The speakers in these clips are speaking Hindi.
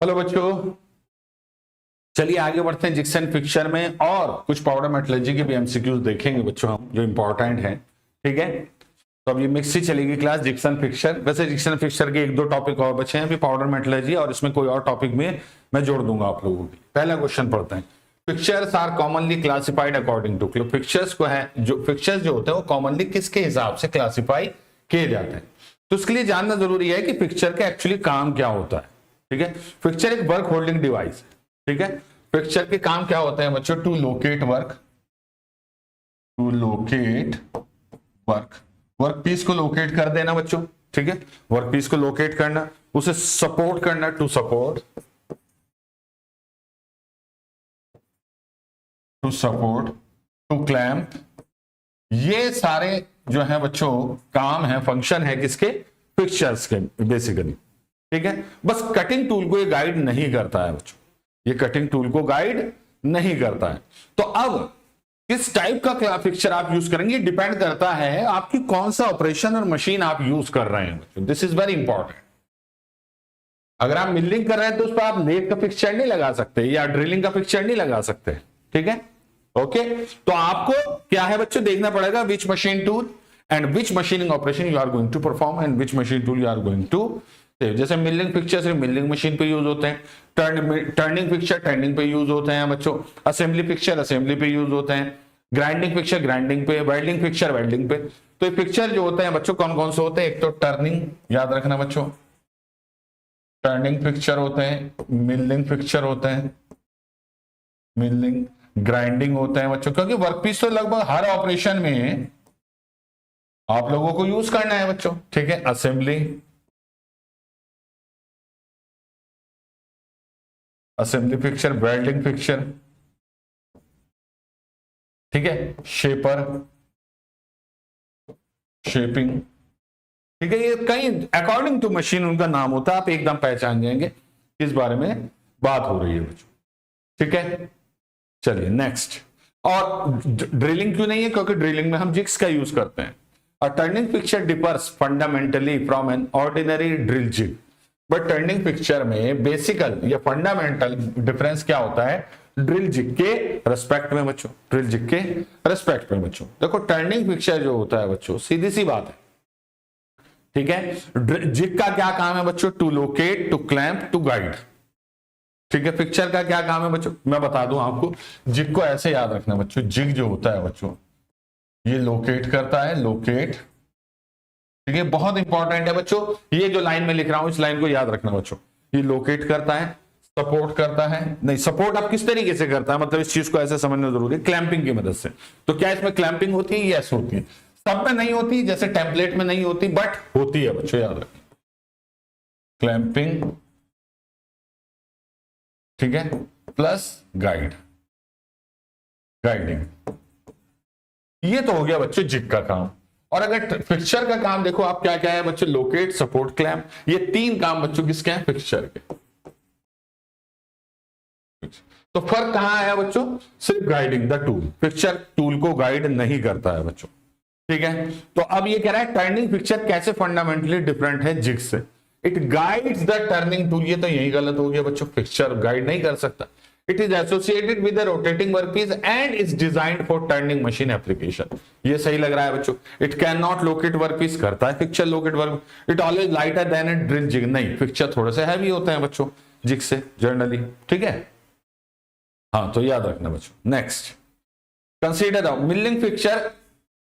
हेलो बच्चों, चलिए आगे बढ़ते हैं जिक्स एंड फिक्सर में और कुछ पाउडर मेटलर्जी के भी एमसीक्यूज देखेंगे बच्चों हम, जो इंपॉर्टेंट हैं। ठीक है, तो अब ये मिक्स ही चलेगी क्लास जिक्स एंड फिक्सर। वैसे जिक्स एंड फिक्सर के एक दो टॉपिक और बचे हैं अभी, पाउडर मेटलर्जी और इसमें कोई और टॉपिक में मैं जोड़ दूंगा आप लोगों की। पहला क्वेश्चन पढ़ते हैं। Fixtures are commonly classified according to, fixtures को है जो फिक्सर्स जो होते हैं वो कॉमनली किसके हिसाब से क्लासिफाई किए जाते हैं। तो उसके लिए जानना जरूरी है कि फिक्सर का एक्चुअली काम क्या होता है। ठीक है, फिक्सर एक वर्क होल्डिंग डिवाइस है। ठीक है, फिक्सर के काम क्या होते हैं बच्चों? To locate work, work piece को लोकेट कर देना बच्चों। ठीक है, वर्क पीस को लोकेट करना, उसे सपोर्ट करना, टू सपोर्ट, टू क्लैंप। ये सारे जो है बच्चों काम है, फंक्शन है किसके? फिक्सर्स के बेसिकली। ठीक है, बस कटिंग टूल को ये गाइड नहीं करता है बच्चों, ये कटिंग टूल को गाइड नहीं करता है। तो अब किस टाइप का फिक्सर आप यूज करेंगे डिपेंड करता है आपकी कौन सा ऑपरेशन और मशीन आप यूज कर रहे हैं बच्चों। This is very important. अगर आप मिलिंग कर रहे हैं तो उस पर आप लेथ का फिक्सर नहीं लगा सकते या ड्रिलिंग का फिक्सर नहीं लगा सकते। ठीक है, ओके। तो आपको क्या है बच्चों देखना पड़ेगा which machine tool and which machining operation you are going to perform and which machine tool you are going to. जैसे मिलिंग फिक्सर सिर्फ मिलिंग मशीन पे यूज होते हैं, टर्निंग फिक्सर टर्निंग पे यूज होते हैं बच्चों, असेंबली फिक्सर असेंबली पे यूज होते हैं, ग्राइंडिंग फिक्सर ग्राइंडिंग पे, वेल्डिंग फिक्सर वेल्डिंग पे। तो ये फिक्सर जो होते हैं बच्चों कौन कौन से होते हैं? एक तो टर्निंग, याद रखना बच्चों, टर्निंग फिक्सर होते हैं, मिलिंग फिक्सर होते हैं, मिलिंग ग्राइंडिंग होते हैं बच्चों, क्योंकि वर्कपीस तो लगभग हर ऑपरेशन में आप लोगों को यूज करना है बच्चों। ठीक है, असेंबली फिक्सर, वेल्डिंग फिक्सर, ठीक है, शेपर, शेपिंग। ठीक है, ये कई अकॉर्डिंग टू मशीन उनका नाम होता है, आप एकदम पहचान जाएंगे किस बारे में बात हो रही है बच्चों। ठीक है, चलिए नेक्स्ट। और ड्रिलिंग क्यों नहीं है? क्योंकि ड्रिलिंग में हम जिग्स का यूज करते हैं। A turning fixture differs fundamentally from an ordinary drill jig. But turning fixture में बेसिकल या फंडामेंटल डिफरेंस क्या होता है ड्रिल जिग के रेस्पेक्ट में बच्चों? ड्रिल जिग के रेस्पेक्ट में बच्चों देखो, टर्निंग फिक्सचर जो होता है बच्चों सीधी सी बात है। ठीक है, जिग का क्या काम है बच्चों? To locate, to clamp, to guide. ठीक है, फिक्सचर का क्या काम है बच्चों? मैं बता दूं आपको, जिग को ऐसे याद रखना बच्चों, जिग जो होता है बच्चों ये लोकेट करता है, लोकेट। ठीक है, बहुत इंपॉर्टेंट है बच्चों, ये जो लाइन में लिख रहा हूं इस लाइन को याद रखना बच्चों। ये लोकेट करता है, सपोर्ट करता है, नहीं सपोर्ट आप किस तरीके से करता है, मतलब इस चीज को ऐसे समझना जरूरी है, क्लैंपिंग की मदद से। तो क्या इसमें क्लैंपिंग होती है? यस होती है। सब में नहीं होती, जैसे टेम्पलेट में नहीं होती, बट होती है बच्चों, याद रखें, क्लैंपिंग। ठीक है, प्लस गाइडिंग। ये तो हो गया बच्चों जिग का काम। और अगर फिक्सचर का काम देखो आप क्या क्या है बच्चों? Locate, support, clamp. ये तीन काम बच्चों किसके हैं? फिक्सचर के। तो फर्क कहां है बच्चों? सिर्फ guiding the tool, fixture tool को गाइड नहीं करता है बच्चों। ठीक है, तो अब ये कह रहा है टर्निंग फिक्सचर कैसे फंडामेंटली डिफरेंट है जिग से? It guides the turning tool. ये तो यही गलत हो गया बच्चों, फिक्सचर गाइड नहीं कर सकता। It is associated with the rotating workpiece and is designed for turning machine application. ये सही लग रहा है बच्चों। It cannot locate workpiece, करता है fixture locate work. It always lighter than a drill jig, नहीं, फिक्सचर थोड़े से हैवी होते हैं बच्चों जिग से जनरली। ठीक है, हाँ तो याद रखना बच्चों। Next, consider milling fixture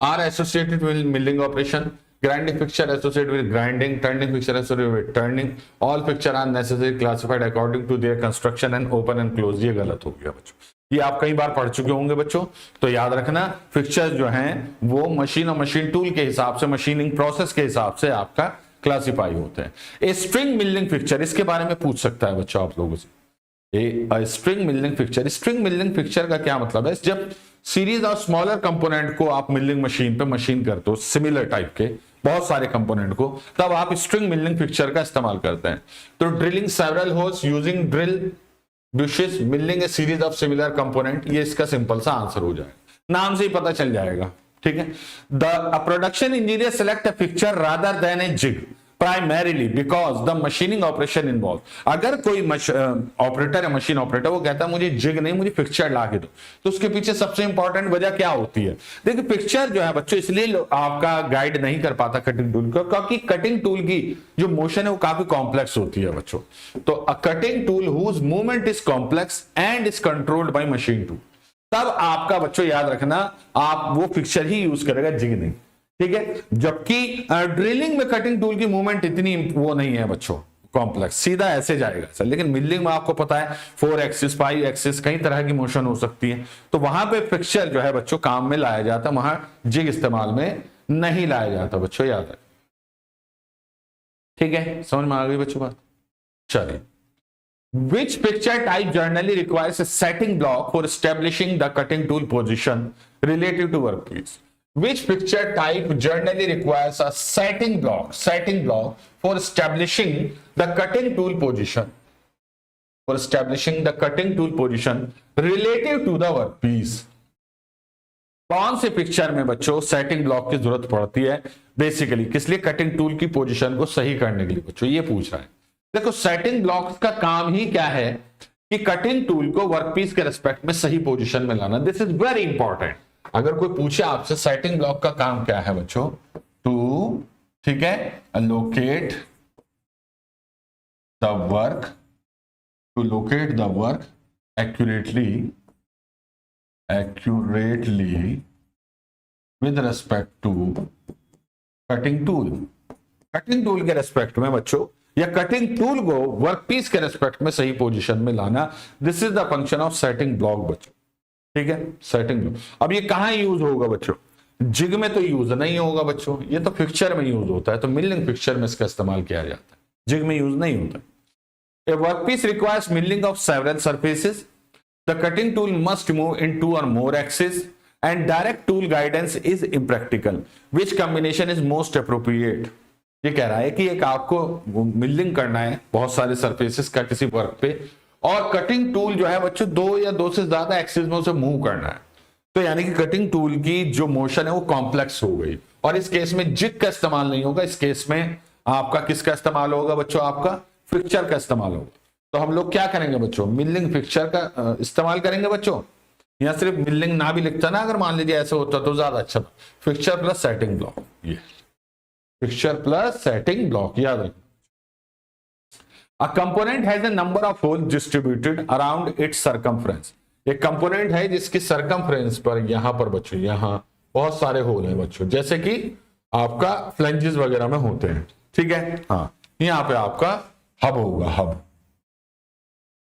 are associated with milling operation, grinding fixture associated with grinding, turning fixture associated with turning, all fixture are necessarily classified according to their construction and open and close। ये गलत हो गया बच्चों, ये आप कई बार पढ़ चुके होंगे बच्चों। तो याद रखना फिक्सचर्स जो हैं वो मशीन और मशीन टूल के हिसाब से, मशीनिंग प्रोसेस के हिसाब से आपका क्लासिफाई होते हैं। ए स्ट्रिंग मिलिंग फिक्सचर, इसके बारे में पूछ सकता है बच्चों आप लोगों से। String milling fixture, string milling fixture का क्या मतलब है? जब सीरीज ऑफ स्मॉलर कंपोनेंट को आप मिलिंग मशीन पे मशीन करते हो, सिमिलर टाइप के बहुत सारे कंपोनेंट को, तब आप स्ट्रिंग मिलिंग फिक्सचर का इस्तेमाल करते हैं। तो drilling several holes using drill bushes, milling A series of similar component, ये इसका सिंपल सा आंसर हो जाएगा, नाम से ही पता चल जाएगा। ठीक है, the production engineer select a fixture rather than a jig. Primarily because the machining operation involve. अगर कोई ऑपरेटर है, मशीन ऑपरेटर, वो कहता है मुझे जिग नहीं, मुझे फिक्सचर ला के दो, तो उसके पीछे सबसे इंपॉर्टेंट वजह क्या होती है? देखिए पिक्चर जो है बच्चों इसलिए आपका गाइड नहीं कर पाता कटिंग टूल को, क्योंकि कटिंग टूल की जो मोशन है वो काफी कॉम्प्लेक्स होती है बच्चों। तो a cutting tool whose movement is complex and is controlled by machine tool, तब आपका बच्चों याद रखना आप वो फिक्सचर ही यूज करेगा, जिग नहीं, ठीक है। जबकि ड्रिलिंग में कटिंग टूल की मूवमेंट इतनी वो नहीं है बच्चों कॉम्प्लेक्स, सीधा ऐसे जाएगा सर। लेकिन मिलिंग में आपको पता है 4 एक्सिस 5 एक्सिस कई तरह की मोशन हो सकती है, तो वहां पे फिक्सचर जो है बच्चों काम में लाया जाता, वहां जिग इस्तेमाल में नहीं लाया जाता बच्चों, याद है, ठीक है। समझ में आ गई बच्चों बात? चलिए, which picture type generally requires a setting block for establishing the cutting tool position relative to workpiece? Which picture type generally requires a setting block for establishing the cutting tool position relative to the workpiece? कौन से पिक्चर में बच्चों सेटिंग ब्लॉक की जरूरत पड़ती है बेसिकली, किस लिए? कटिंग टूल की पोजीशन को सही करने के लिए बच्चों, ये पूछ रहा है। देखो सेटिंग ब्लॉक का काम ही क्या है कि कटिंग टूल को वर्कपीस के रिस्पेक्ट में सही पोजीशन में लाना। This is very important. अगर कोई पूछे आपसे सेटिंग ब्लॉक का काम क्या है बच्चों, टू, ठीक है, locate the work, to locate the work accurately with respect to cutting tool के रेस्पेक्ट में बच्चों, या कटिंग टूल को वर्कपीस के रेस्पेक्ट में सही पोजीशन में लाना। This is the function of setting block बच्चों, ठीक है, सेटिंग ब्लॉक। अब ये कहां यूज होगा बच्चों? जिग में तो यूज नहीं होगा बच्चों, ये तो फिक्सचर में यूज होता है, तो मिलिंग फिक्सचर में इसका इस्तेमाल किया जाता है, जिग में यूज नहीं होता। A workpiece requires milling of several surfaces, the cutting tool must move in 2 or more axis and direct tool guidance is impractical, which combination is most appropriate. ये कह रहा है कि एक आपको मिलिंग करना है बहुत सारे सरफेसेस का किसी वर्क पे, और कटिंग टूल जो है बच्चों 2 या 2 से ज्यादा एक्सिस में उसे मूव करना है, तो यानी कि कटिंग टूल की जो मोशन है वो कॉम्प्लेक्स हो गई, और इस केस में जिग का इस्तेमाल नहीं होगा, इस केस में आपका किसका इस्तेमाल होगा बच्चों? आपका फिक्सचर का इस्तेमाल होगा। तो हम लोग क्या करेंगे बच्चों? मिलिंग फिक्सचर का इस्तेमाल करेंगे बच्चों। या सिर्फ मिलिंग ना भी लिखता ना, अगर मान लीजिए ऐसे होता तो ज्यादा अच्छा, फिक्सचर प्लस सेटिंग ब्लॉक, ये फिक्सचर प्लस सेटिंग ब्लॉक, याद रखना। A component has a number of holes distributed around its circumference. एक कंपोनेंट है जिसकी सरकमफ्रेंस पर, यहां पर बच्चों, यहां बहुत सारे होल हैं बच्चों, जैसे कि आपका फ्लेंजेस वगैरह में होते हैं, ठीक है। हाँ, यहां पे आपका हब होगा, hub,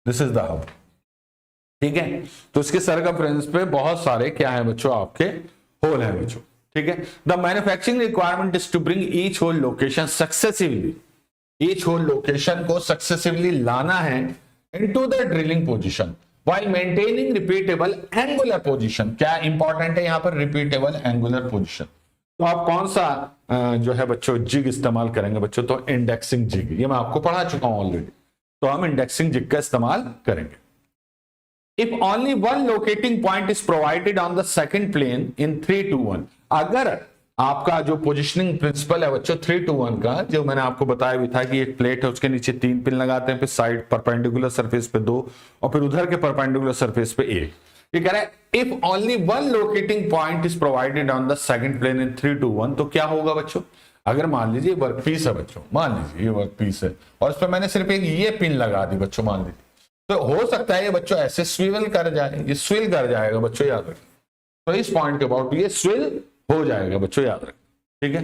this is the hub, ठीक है। तो इसके सरकमफ्रेंस पे बहुत सारे क्या है बच्चों? आपके होल हैं बच्चों, ठीक है। The manufacturing requirement is to bring each whole location successively, each whole location को सक्सेसिवली लाना है into the drilling position while maintaining repeatable angular position. क्या इंपॉर्टेंट है यहां पर? Repeatable angular position. तो आप कौन सा जो है बच्चों जिग इस्तेमाल करेंगे बच्चों? तो इंडेक्सिंग जिग, ये मैं आपको पढ़ा चुका हूं ऑलरेडी, तो हम इंडेक्सिंग जिग का इस्तेमाल करेंगे। If only one locating point is provided on the second plane in 3-2-1, अगर आपका जो पोजिशनिंग प्रिंसिपल है बच्चों 3-2-1 का, जो मैंने आपको बताया भी था कि एक प्लेट है उसके नीचे 3 पिन लगाते हैं, फिर साइड परपेंडिकुलर सरफेस पे 2 और फिर उधर के परपेंडिकुलर सरफेस पे 1। ये कह रहा है if only one locating point is provided on the second plane in 3-2-1, तो क्या होगा बच्चों? अगर मान लीजिए वर्कपीस है बच्चों, मान लीजिए ये वर्कपीस है और इस पर मैंने सिर्फ एक ये पिन लगा दी बच्चों, मान लीजिए, तो हो सकता है ये बच्चों ऐसे स्विवल कर जाए, ये स्विल कर जाएगा बच्चों, याद रखें। तो इस पॉइंट के अबाउट ये स्विल हो जाएगा बच्चों, याद रखें, ठीक है।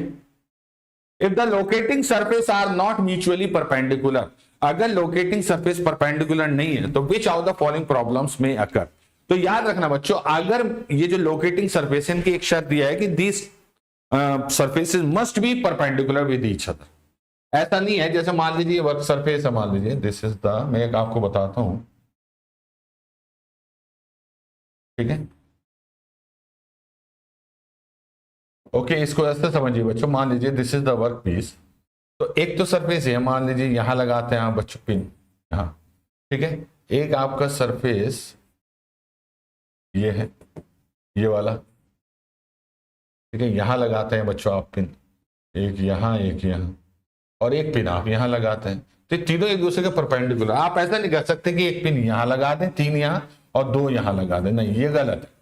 If the locating surface are not mutually perpendicular, अगर लोकेटिंग सरफेस परपेंडिकुलर नहीं है तो which of the following problems में अकर। तो याद रखना बच्चों, अगर ये जो लोकेटिंग सरफेस की एक शर्त दिया है कि this surfaces must be perpendicular with each other. ऐसा नहीं है जैसे मान लीजिए वर्क सरफेस है, मान लीजिए दिस इज द, मैं एक आपको बताता हूं, ठीक है, ओके, इसको ऐसे समझिए बच्चों, मान लीजिए this is the work piece, तो एक तो सरफेस है, मान लीजिए यहां लगाते हैं आप बच्चों पिन, यहां, ठीक है। एक आपका सरफेस ये है, ये वाला, ठीक है, यहां लगाते हैं बच्चों आप पिन, एक यहां एक यहां, और एक पिन आप यहां लगाते हैं, तो तीनों एक दूसरे के परपेंडिकुलर। आप ऐसा नहीं कर सकते कि एक पिन यहां लगा दें, 3 यहां और 2 यहां लगा दें, नहीं, ये गलत है।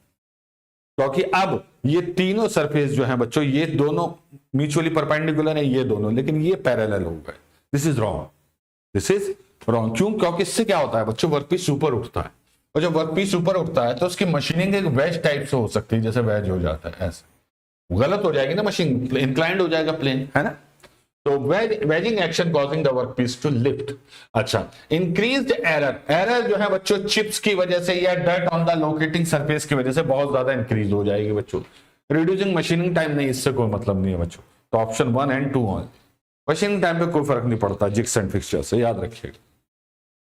क्योंकि अब ये तीनों सरफेस जो है बच्चों, ये दोनों म्यूचुअली परपेंडिकुलर है, ये दोनों, लेकिन ये पैरेलल हो गए। This is wrong, this is wrong. क्यों? क्योंकि इससे क्या होता है बच्चों, वर्कपीस ऊपर उठता है, और जब वर्कपीस ऊपर उठता है तो उसकी मशीनिंग एक वेज टाइप से हो सकती है, जैसे वेज हो जाता है, ऐसे गलत हो जाएगी ना मशीन, इंक्लाइंड हो जाएगा प्लेन, है ना। तो wedging action causing the workpiece to lift. अच्छा, इंक्रीज्ड एरर, एरर जो है बच्चों चिप्स की वजह से या dirt on the locating surface की वजह से बहुत ज्यादा इंक्रीज हो जाएगी बच्चों। रिड्यूसिंग मशीनिंग टाइम, नहीं, इससे कोई मतलब नहीं है बच्चों। तो option 1 and 2 on. Machining time पे कोई फर्क नहीं पड़ता जिग्स एंड फिक्सचर से, याद रखिएगा।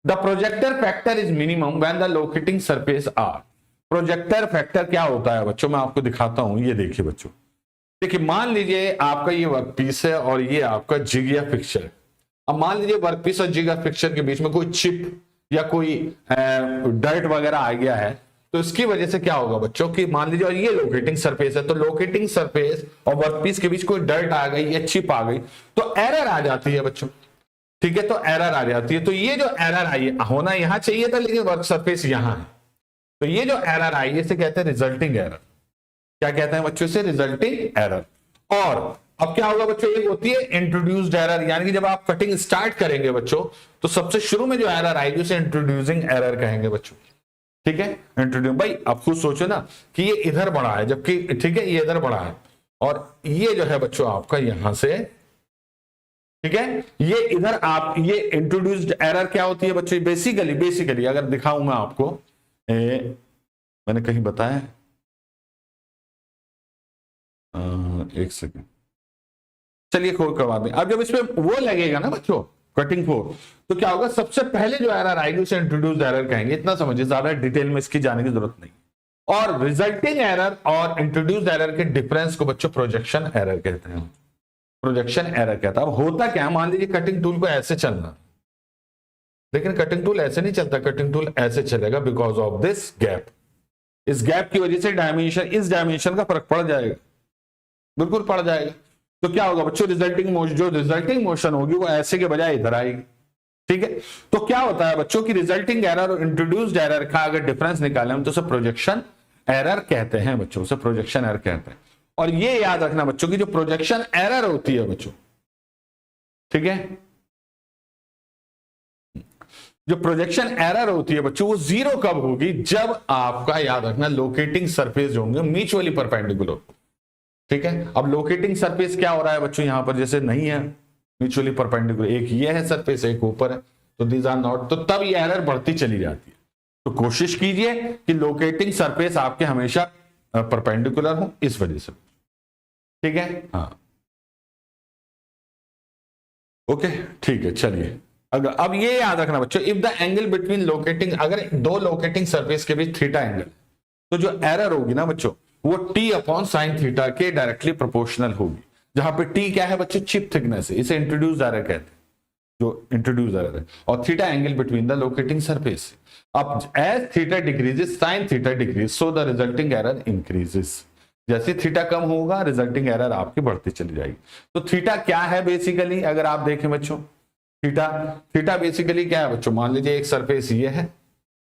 The projector factor is minimum when the locating surface are. Projector factor क्या होता है बच्चों, मैं आपको दिखाता हूं, ये देखिए बच्चों। देखिए, मान लीजिए आपका ये वर्कपीस है और ये आपका जिग या फिक्सचर। अब मान लीजिए वर्कपीस और जिग या फिक्सचर के बीच में कोई चिप या कोई डर्ट वगैरह आ गया है, तो इसकी वजह से क्या होगा बच्चों कि मान लीजिए और ये लोकेटिंग सरफेस है, तो लोकेटिंग सरफेस और वर्कपीस के बीच कोई डर्ट आ गई या चिप आ गई तो एरर आ जाती है बच्चों। ठीक है, तो एरर आ जाती है। तो ये जो एरर आई है, होना यहां चाहिए था लेकिन वर्क सरफेस यहां है, तो ये जो एरर आई है इसे कहते हैं रिजल्टिंग एरर। क्या कहते हैं बच्चों से? Resulting error. और अब क्या होगा बच्चों, एक होती है इंट्रोड्यूस्ड एरर, यानी कि जब आप कटिंग स्टार्ट करेंगे बच्चों तो सबसे शुरू में जो एरर आएगी उसे इंट्रोड्यूसिंग एरर कहेंगे बच्चों। ठीक है, इंट्रोड्यूस। भाई आप खुद सोचो ना कि ये इधर बढ़ा है, जबकि ठीक है ये इधर बढ़ा है, और ये जो है बच्चों आपका यहां से, ठीक है, ये इधर आप, ये इंट्रोड्यूस्ड एरर क्या होती है बच्चों? बेसिकली अगर दिखाऊं मैं आपको, मैंने कहीं बताया, एक सेकंड, चलिए खोल करवा दें। अब जब इसमें वो लगेगा ना बच्चों, कटिंग फोर्स, तो क्या होगा, सबसे पहले जो एरर आएगी उसे इंट्रोड्यूस्ड एरर कहेंगे। इतना समझिए, ज्यादा डिटेल में इसकी जाने की जरूरत नहीं। और रिजल्टिंग एरर और इंट्रोड्यूस्ड एरर के डिफरेंस को बच्चों प्रोजेक्शन एरर कहते हैं। प्रोजेक्शन एरर कहता है। अब होता क्या, मान लीजिए कटिंग टूल को ऐसे चलना, लेकिन कटिंग टूल ऐसे नहीं चलता, कटिंग टूल ऐसे चलेगा बिकॉज ऑफ दिस गैप। इस गैप की वजह से डायमेंशन, इस डायमेंशन का फर्क पड़ जाएगा, बिल्कुल पड़ जाएगा। तो क्या होगा बच्चों, रिजल्टिंग मोशन होगी वो ऐसे के बजाय इधर आएगी। ठीक है, तो क्या होता है बच्चों की रिजल्टिंग एरर और इंट्रोड्यूस्ड एरर का अगर डिफरेंस निकालें हम तो उसे प्रोजेक्शन एरर कहते हैं बच्चों, उसे प्रोजेक्शन एरर कहते हैं। और ये याद रखना बच्चों की जो प्रोजेक्शन एरर होती है बच्चों, ठीक है, जो प्रोजेक्शन एरर होती है बच्चों वो जीरो कब होगी, जब आपका, याद रखना, लोकेटिंग सरफेस जो होंगे म्यूचुअली परपेंडिकुलर। ठीक है, अब लोकेटिंग सरफेस क्या हो रहा है बच्चों, यहां पर जैसे नहीं है म्यूचुअली परपेंडिकुलर, एक ये है सरफेस, एक ऊपर है, तो दीज आर नॉट, तो तब ये एरर बढ़ती चली जाती है। तो कोशिश कीजिए कि लोकेटिंग सरफेस आपके हमेशा परपेंडिकुलर हो, इस वजह से। ठीक है, हाँ, ओके, ठीक है, चलिए। अगर अब ये याद रखना बच्चों, if the angle between locating, अगर दो लोकेटिंग सरफेस के बीच थीटा एंगल, तो जो एरर होगी ना बच्चों वो टी अपॉन साइन थीटा के डायरेक्टली प्रोपोर्शनल होगी। जहां पे टी क्या है बच्चों, चिप थिकनेस है, इसे इंट्रोड्यूस एरर कहते हैं, जो इंट्रोड्यूस एरर है, और theta angle between the locating surface. अब as theta decreases sine theta decrease, so the resulting error increases. जैसे थीटा कम होगा रिजल्टिंग एरर आपकी बढ़ती चली जाएगी। तो थीटा क्या है बेसिकली, अगर आप देखें बच्चों, थीटा बेसिकली क्या है बच्चों, मान लीजिए एक सरफेस ये है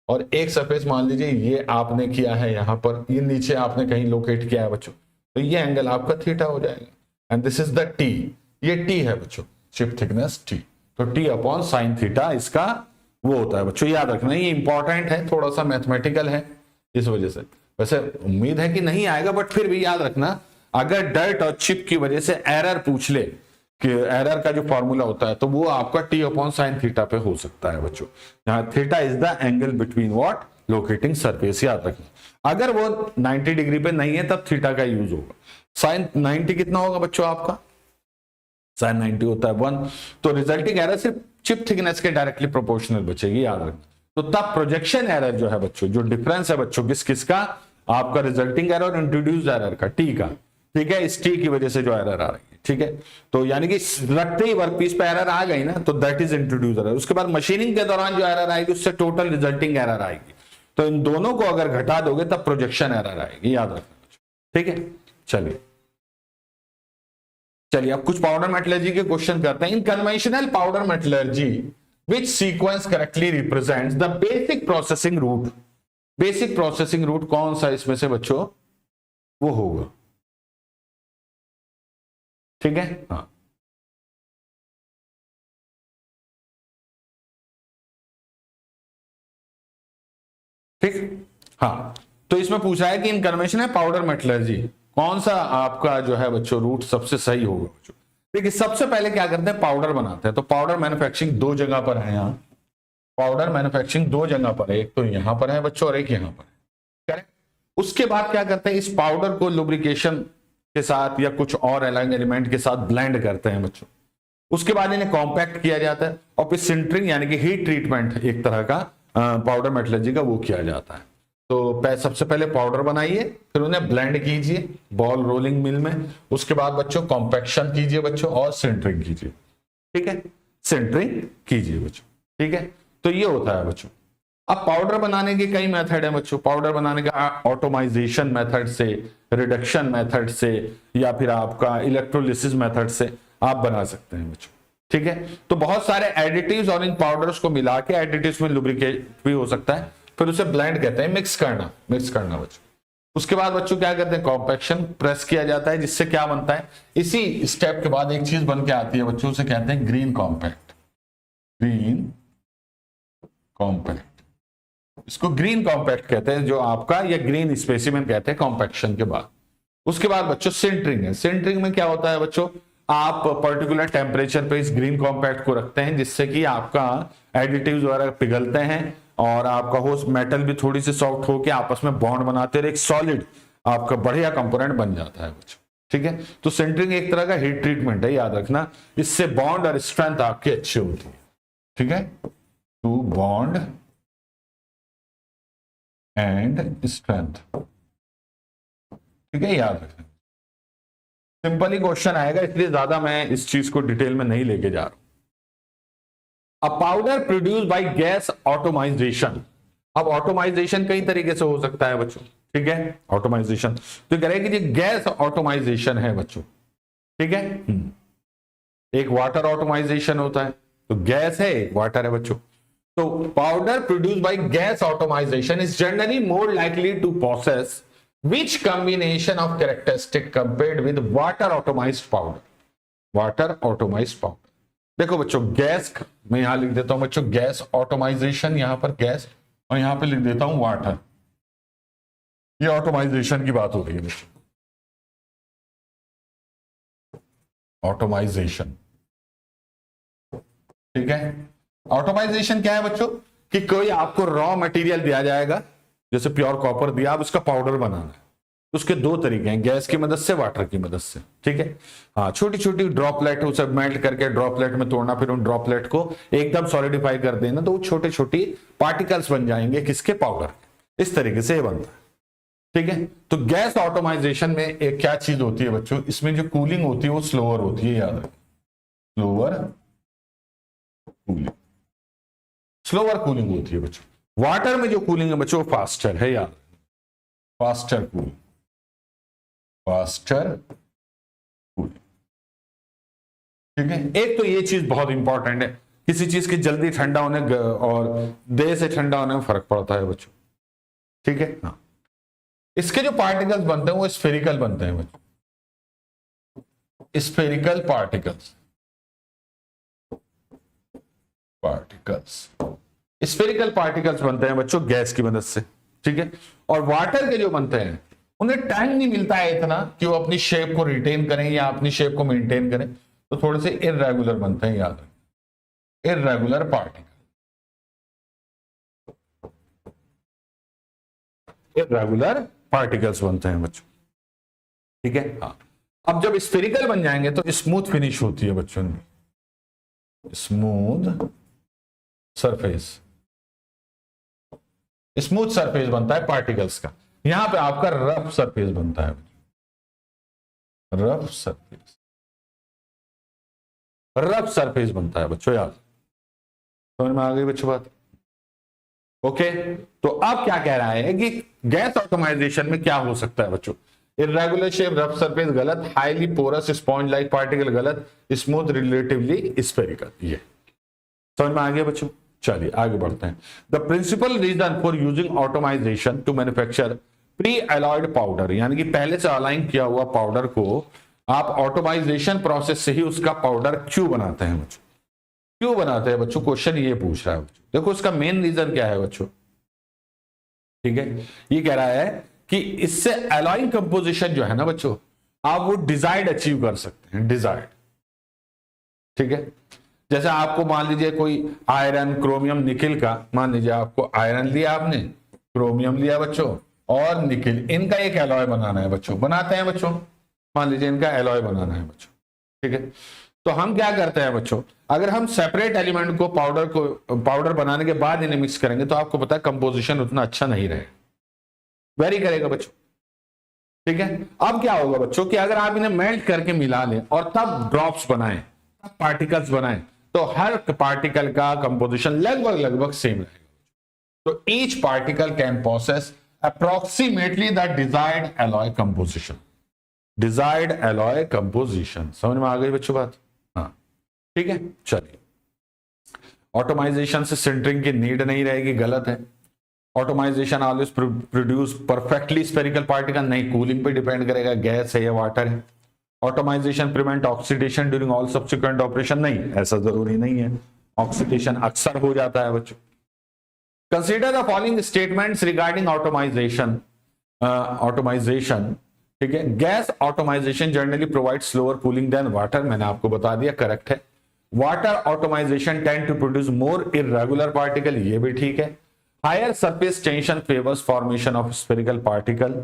और एक सरफेस मान लीजिए ये आपने किया है यहां पर, ये नीचे आपने कहीं लोकेट किया है बच्चों, तो ये एंगल आपका थीटा हो जाएगा। And this is the T, ये टी है बच्चों, चिप थिकनेस टी, तो टी अपॉन साइन थीटा इसका वो होता है बच्चों, याद रखना। ये इंपॉर्टेंट है, थोड़ा सा मैथमेटिकल है इस वजह से, वैसे उम्मीद है कि नहीं आएगा, बट फिर भी याद रखना, अगर डर्ट और चिप की वजह से एरर पूछ ले कि एरर का जो फॉर्मूला होता है तो वो आपका टी अपॉन साइन थीटा पे हो सकता है बच्चों, जहां theta is the angle between what, locating surface, याद रखना। अगर वो 90 डिग्री पे नहीं है तब थीटा का यूज होगा। साइन 90 कितना होगा बच्चों आपका, साइन 90 होता है 1, तो रिजल्टिंग एरर सिर्फ चिप थिकनेस के डायरेक्टली प्रोपोर्शनल बचेगी, याद रखना। तो तब प्रोजेक्शन एरर जो है बच्चों, जो डिफरेंस है बच्चों किसका, आपका रिजल्टिंग एरर और इंट्रोड्यूस्ड एरर का, टी का, ठीक है, इस टी की वजह से जो एरर आ रही है, ठीक है, तो यानी कि रखते ही वर्कपीस पे एरर आ गई ना, तो दैट इज इंट्रोड्यूस एरर। उसके बाद मशीनिंग के दौरान जो एरर आएगी उससे टोटल रिजल्टिंग एरर आएगी, तो इन दोनों को अगर घटा दोगे तब प्रोजेक्शन एरर आएगी, याद रखना, ठीक है, चलिए। चलिए अब कुछ पाउडर मेटलर्जी के क्वेश्चन करते हैं। In conventional powder metallurgy which sequence correctly represents the basic processing route. Basic processing route कौन सा इसमें से बच्चों वो होगा? ठीक है, हाँ ठीक, हाँ तो इसमें पूछा है कि इन कन्वेंशनल पाउडर मेटलर्जी कौन सा आपका जो है बच्चों रूट सबसे सही होगा बच्चों। देखिए सबसे पहले क्या करते हैं, पाउडर बनाते हैं। तो पाउडर मैन्युफैक्चरिंग दो जगह पर है, यहाँ पाउडर मैन्युफैक्चरिंग दो जगह पर है, एक तो यहां पर है बच्चों और एक यहां पर है, करेक्ट। उसके बाद क्या करते हैं, इस पाउडर को लुब्रिकेशन के साथ या कुछ और अलग एलिमेंट के साथ ब्लेंड करते हैं बच्चों। उसके बाद इन्हें कॉम्पैक्ट किया जाता है और फिर सिंटरिंग यानी कि हीट ट्रीटमेंट एक तरह का पाउडर मेटलर्जी का वो किया जाता है। तो सबसे पहले पाउडर बनाइए, फिर उन्हें ब्लेंड कीजिए बॉल रोलिंग मिल में, उसके बाद बच्चों कॉम्पैक्शन कीजिए बच्चों और सिंटरिंग कीजिए। ठीक है, सिंटरिंग कीजिए बच्चों। ठीक है, तो ये होता है बच्चों। अब पाउडर बनाने के कई मेथड है बच्चों। पाउडर बनाने का ऑटोमाइजेशन मेथड से, रिडक्शन मेथड से, या फिर आपका इलेक्ट्रोलिसिस मेथड से आप बना सकते हैं बच्चों। ठीक है, तो बहुत सारे एडिटिव्स और इन पाउडर्स को मिला के, एडिटिव्स में लुब्रिकेट भी हो सकता है, फिर उसे ब्लेंड कहते हैं, मिक्स करना बच्चों। उसके बाद बच्चों क्या करते हैं, कॉम्पैक्शन, प्रेस किया जाता है, जिससे क्या बनता है, इसी स्टेप के बाद एक चीज बन के आती है बच्चों, उसे कहते हैं ग्रीन कॉम्पैक्ट। ग्रीन कॉम्पैक्ट, इसको ग्रीन कॉम्पैक्ट कहते हैं जो आपका, या ग्रीन स्पेसिमेन कहते हैं कॉम्पैक्शन के बाद। उसके बाद बच्चों सिंटरिंग है। सिंटरिंग में क्या होता है बच्चों, आप पर्टिकुलर टेम्परेचर पे इस ग्रीन कॉम्पैक्ट को रखते हैं, जिससे कि आपका एडिटिव्स वगैरह पिघलते हैं और आपका होस्ट मेटल भी थोड़ी सी सॉफ्ट होकर आपस में बॉन्ड बनाते हैं, एक सॉलिड आपका बढ़िया कंपोनेंट बन जाता है बच्चों। ठीक है, तो सिंटरिंग एक तरह का हीट ट्रीटमेंट है, याद रखना, इससे बॉन्ड और स्ट्रेंथ आपकी अच्छी होती है। ठीक है, टू बॉन्ड एंड स्ट्रेंथ। ठीक है, याद रखना, सिंपल ही क्वेश्चन आएगा, इसलिए ज्यादा मैं इस चीज को डिटेल में नहीं लेके जा रहा हूं। A powder produce by gas automisation. अब ऑटोमाइजेशन कई तरीके से हो सकता है बच्चों। ठीक है, ऑटोमाइजेशन तो कह रहे हैं कि ये गैस ऑटोमाइजेशन है बच्चों। ठीक है, एक वाटर ऑटोमाइजेशन होता है, तो गैस है, एक वाटर है बच्चों। तो powder produce by gas atomization is generally more likely to process which combination of characteristic compared with water atomized powder। water atomized powder, देखो बच्चों गैस, मैं यहां लिख देता हूं बच्चों गैस ऑटोमाइजेशन, यहां पर गैस, और यहां पे लिख देता हूं वाटर। ये ऑटोमाइजेशन की बात हो रही है बच्चों, ऑटोमाइजेशन। ठीक है, ऑटोमाइजेशन क्या है बच्चों, कि कोई आपको रॉ मटेरियल दिया जाएगा, जैसे प्योर कॉपर दिया, अब उसका पाउडर बनाना है। उसके दो तरीके हैं, गैस की मदद से, वाटर की मदद से। ठीक है, हाँ छोटी छोटी ड्रॉपलेट उसे मेल्ट करके ड्रॉपलेट में तोड़ना, फिर उन ड्रॉपलेट को एकदम सॉलिडिफाई कर देना, तो वो छोटे छोटी पार्टिकल्स बन जाएंगे, किसके, पाउडर। इस तरीके से ये बनता है। ठीक है, तो गैस ऑटोमाइजेशन में एक क्या चीज होती है बच्चों, इसमें जो कूलिंग होती है वो स्लोअर होती है, याद रखें, स्लोअर कूलिंग, स्लोअर कूलिंग होती है बच्चों। वाटर में जो कूलिंग है बच्चों फास्टर है, यार फास्टर कूलिंग, फास्टर कूलिंग। ठीक है, एक तो ये चीज बहुत इंपॉर्टेंट है, किसी चीज के जल्दी ठंडा होने और देर से ठंडा होने में फर्क पड़ता है बच्चों। ठीक है, हाँ इसके जो पार्टिकल्स बनते हैं वो स्फेरिकल बनते हैं बच्चों, स्फेरिकल पार्टिकल्स, स्फेरिकल पार्टिकल्स बनते हैं बच्चों गैस की मदद से। ठीक है, और वाटर के जो बनते हैं उन्हें टाइम नहीं मिलता है इतना कि वो अपनी शेप को रिटेन करें या अपनी शेप को मेंटेन करें, तो थोड़े से इररेगुलर बनते हैं, याद रखें, इररेगुलर पार्टिकल, इररेगुलर पार्टिकल्स बनते हैं बच्चों। ठीक है, हाँ अब जब स्फेरिकल बन जाएंगे तो स्मूथ फिनिश होती है बच्चों की, स्मूथ सरफेस, स्मूथ सरफेस बनता है पार्टिकल्स का। यहां पे आपका रफ सरफेस बनता है, रफ सरफेस, रफ सरफेस बनता है बच्चों, याद समझ में आ गई बच्चों बात। ओके, तो अब क्या कह रहा है कि गैस ऑटोमाइजेशन में क्या हो सकता है बच्चों, इरेगुलर शेप रफ सरफेस गलत, highly porous sponge like particle गलत, स्मूथ रिलेटिवली स्फेरिकल। ये समझ में आ गया बच्चों। चलिए आगे बढ़ते हैं। The principal reason for using atomization to manufacture pre alloyed powder, यानी कि पहले से अलाइन किया हुआ पाउडर को आप ऑटोमाइजेशन प्रोसेस से ही उसका पाउडर क्यों बनाते हैं बच्चों? क्यों बनाते हैं बच्चों? क्वेश्चन ये पूछ रहा है बच्चों। देखो उसका मेन रीजन क्या है बच्चों, ठीक है, ये कह रहा है कि इससे एलॉइंग कंपोजिशन जो है ना बच्चों, आप वो डिजायर्ड अचीव कर सकते हैं, डिजायर्ड, ठीक है। जैसे आपको मान लीजिए कोई आयरन, क्रोमियम, निकिल का, मान लीजिए आपको आयरन लिया आपने, क्रोमियम लिया बच्चों और निकिल, इनका एक एलॉय बनाना है बच्चों, बनाते हैं बच्चों, मान लीजिए इनका एलॉय बनाना है बच्चों, ठीक है। तो हम क्या करते हैं बच्चों, अगर हम सेपरेट एलिमेंट को पाउडर बनाने के बाद इन्हें मिक्स करेंगे तो आपको पता है कंपोजिशन उतना अच्छा नहीं रहेगा, वेरी करेगा बच्चों, ठीक है। अब क्या होगा बच्चों कि अगर आप इन्हें मेल्ट करके मिला लें और तब ड्रॉप्स बनाएं, तब पार्टिकल्स बनाएं, तो हर पार्टिकल का कंपोजिशन लगभग सेम रहेगा। तो each particle can possess approximately the desired alloy composition, desired alloy composition. समझ में आ गई बच्चों बात? हाँ, ठीक है। चलिए, ऑटोमाइजेशन से सिंटरिंग की नीड नहीं रहेगी, गलत है। Automisation always produce perfectly spherical particle, नहीं, कूलिंग पे डिपेंड करेगा, गैस है या वाटर है। Automisation prevent oxidation during all subsequent operation, नहीं, ऐसा जरूरी नहीं है, ऑक्सीडेशन अक्सर हो जाता है बच्चों। Consider the following statements regarding atomization, ठीक है। Gas atomization generally provide slower cooling than water, मैंने आपको बता दिया, करेक्ट है। Water atomization tend to produce more irregular particle, ये भी ठीक है। Higher surface tension favours formation of spherical particle,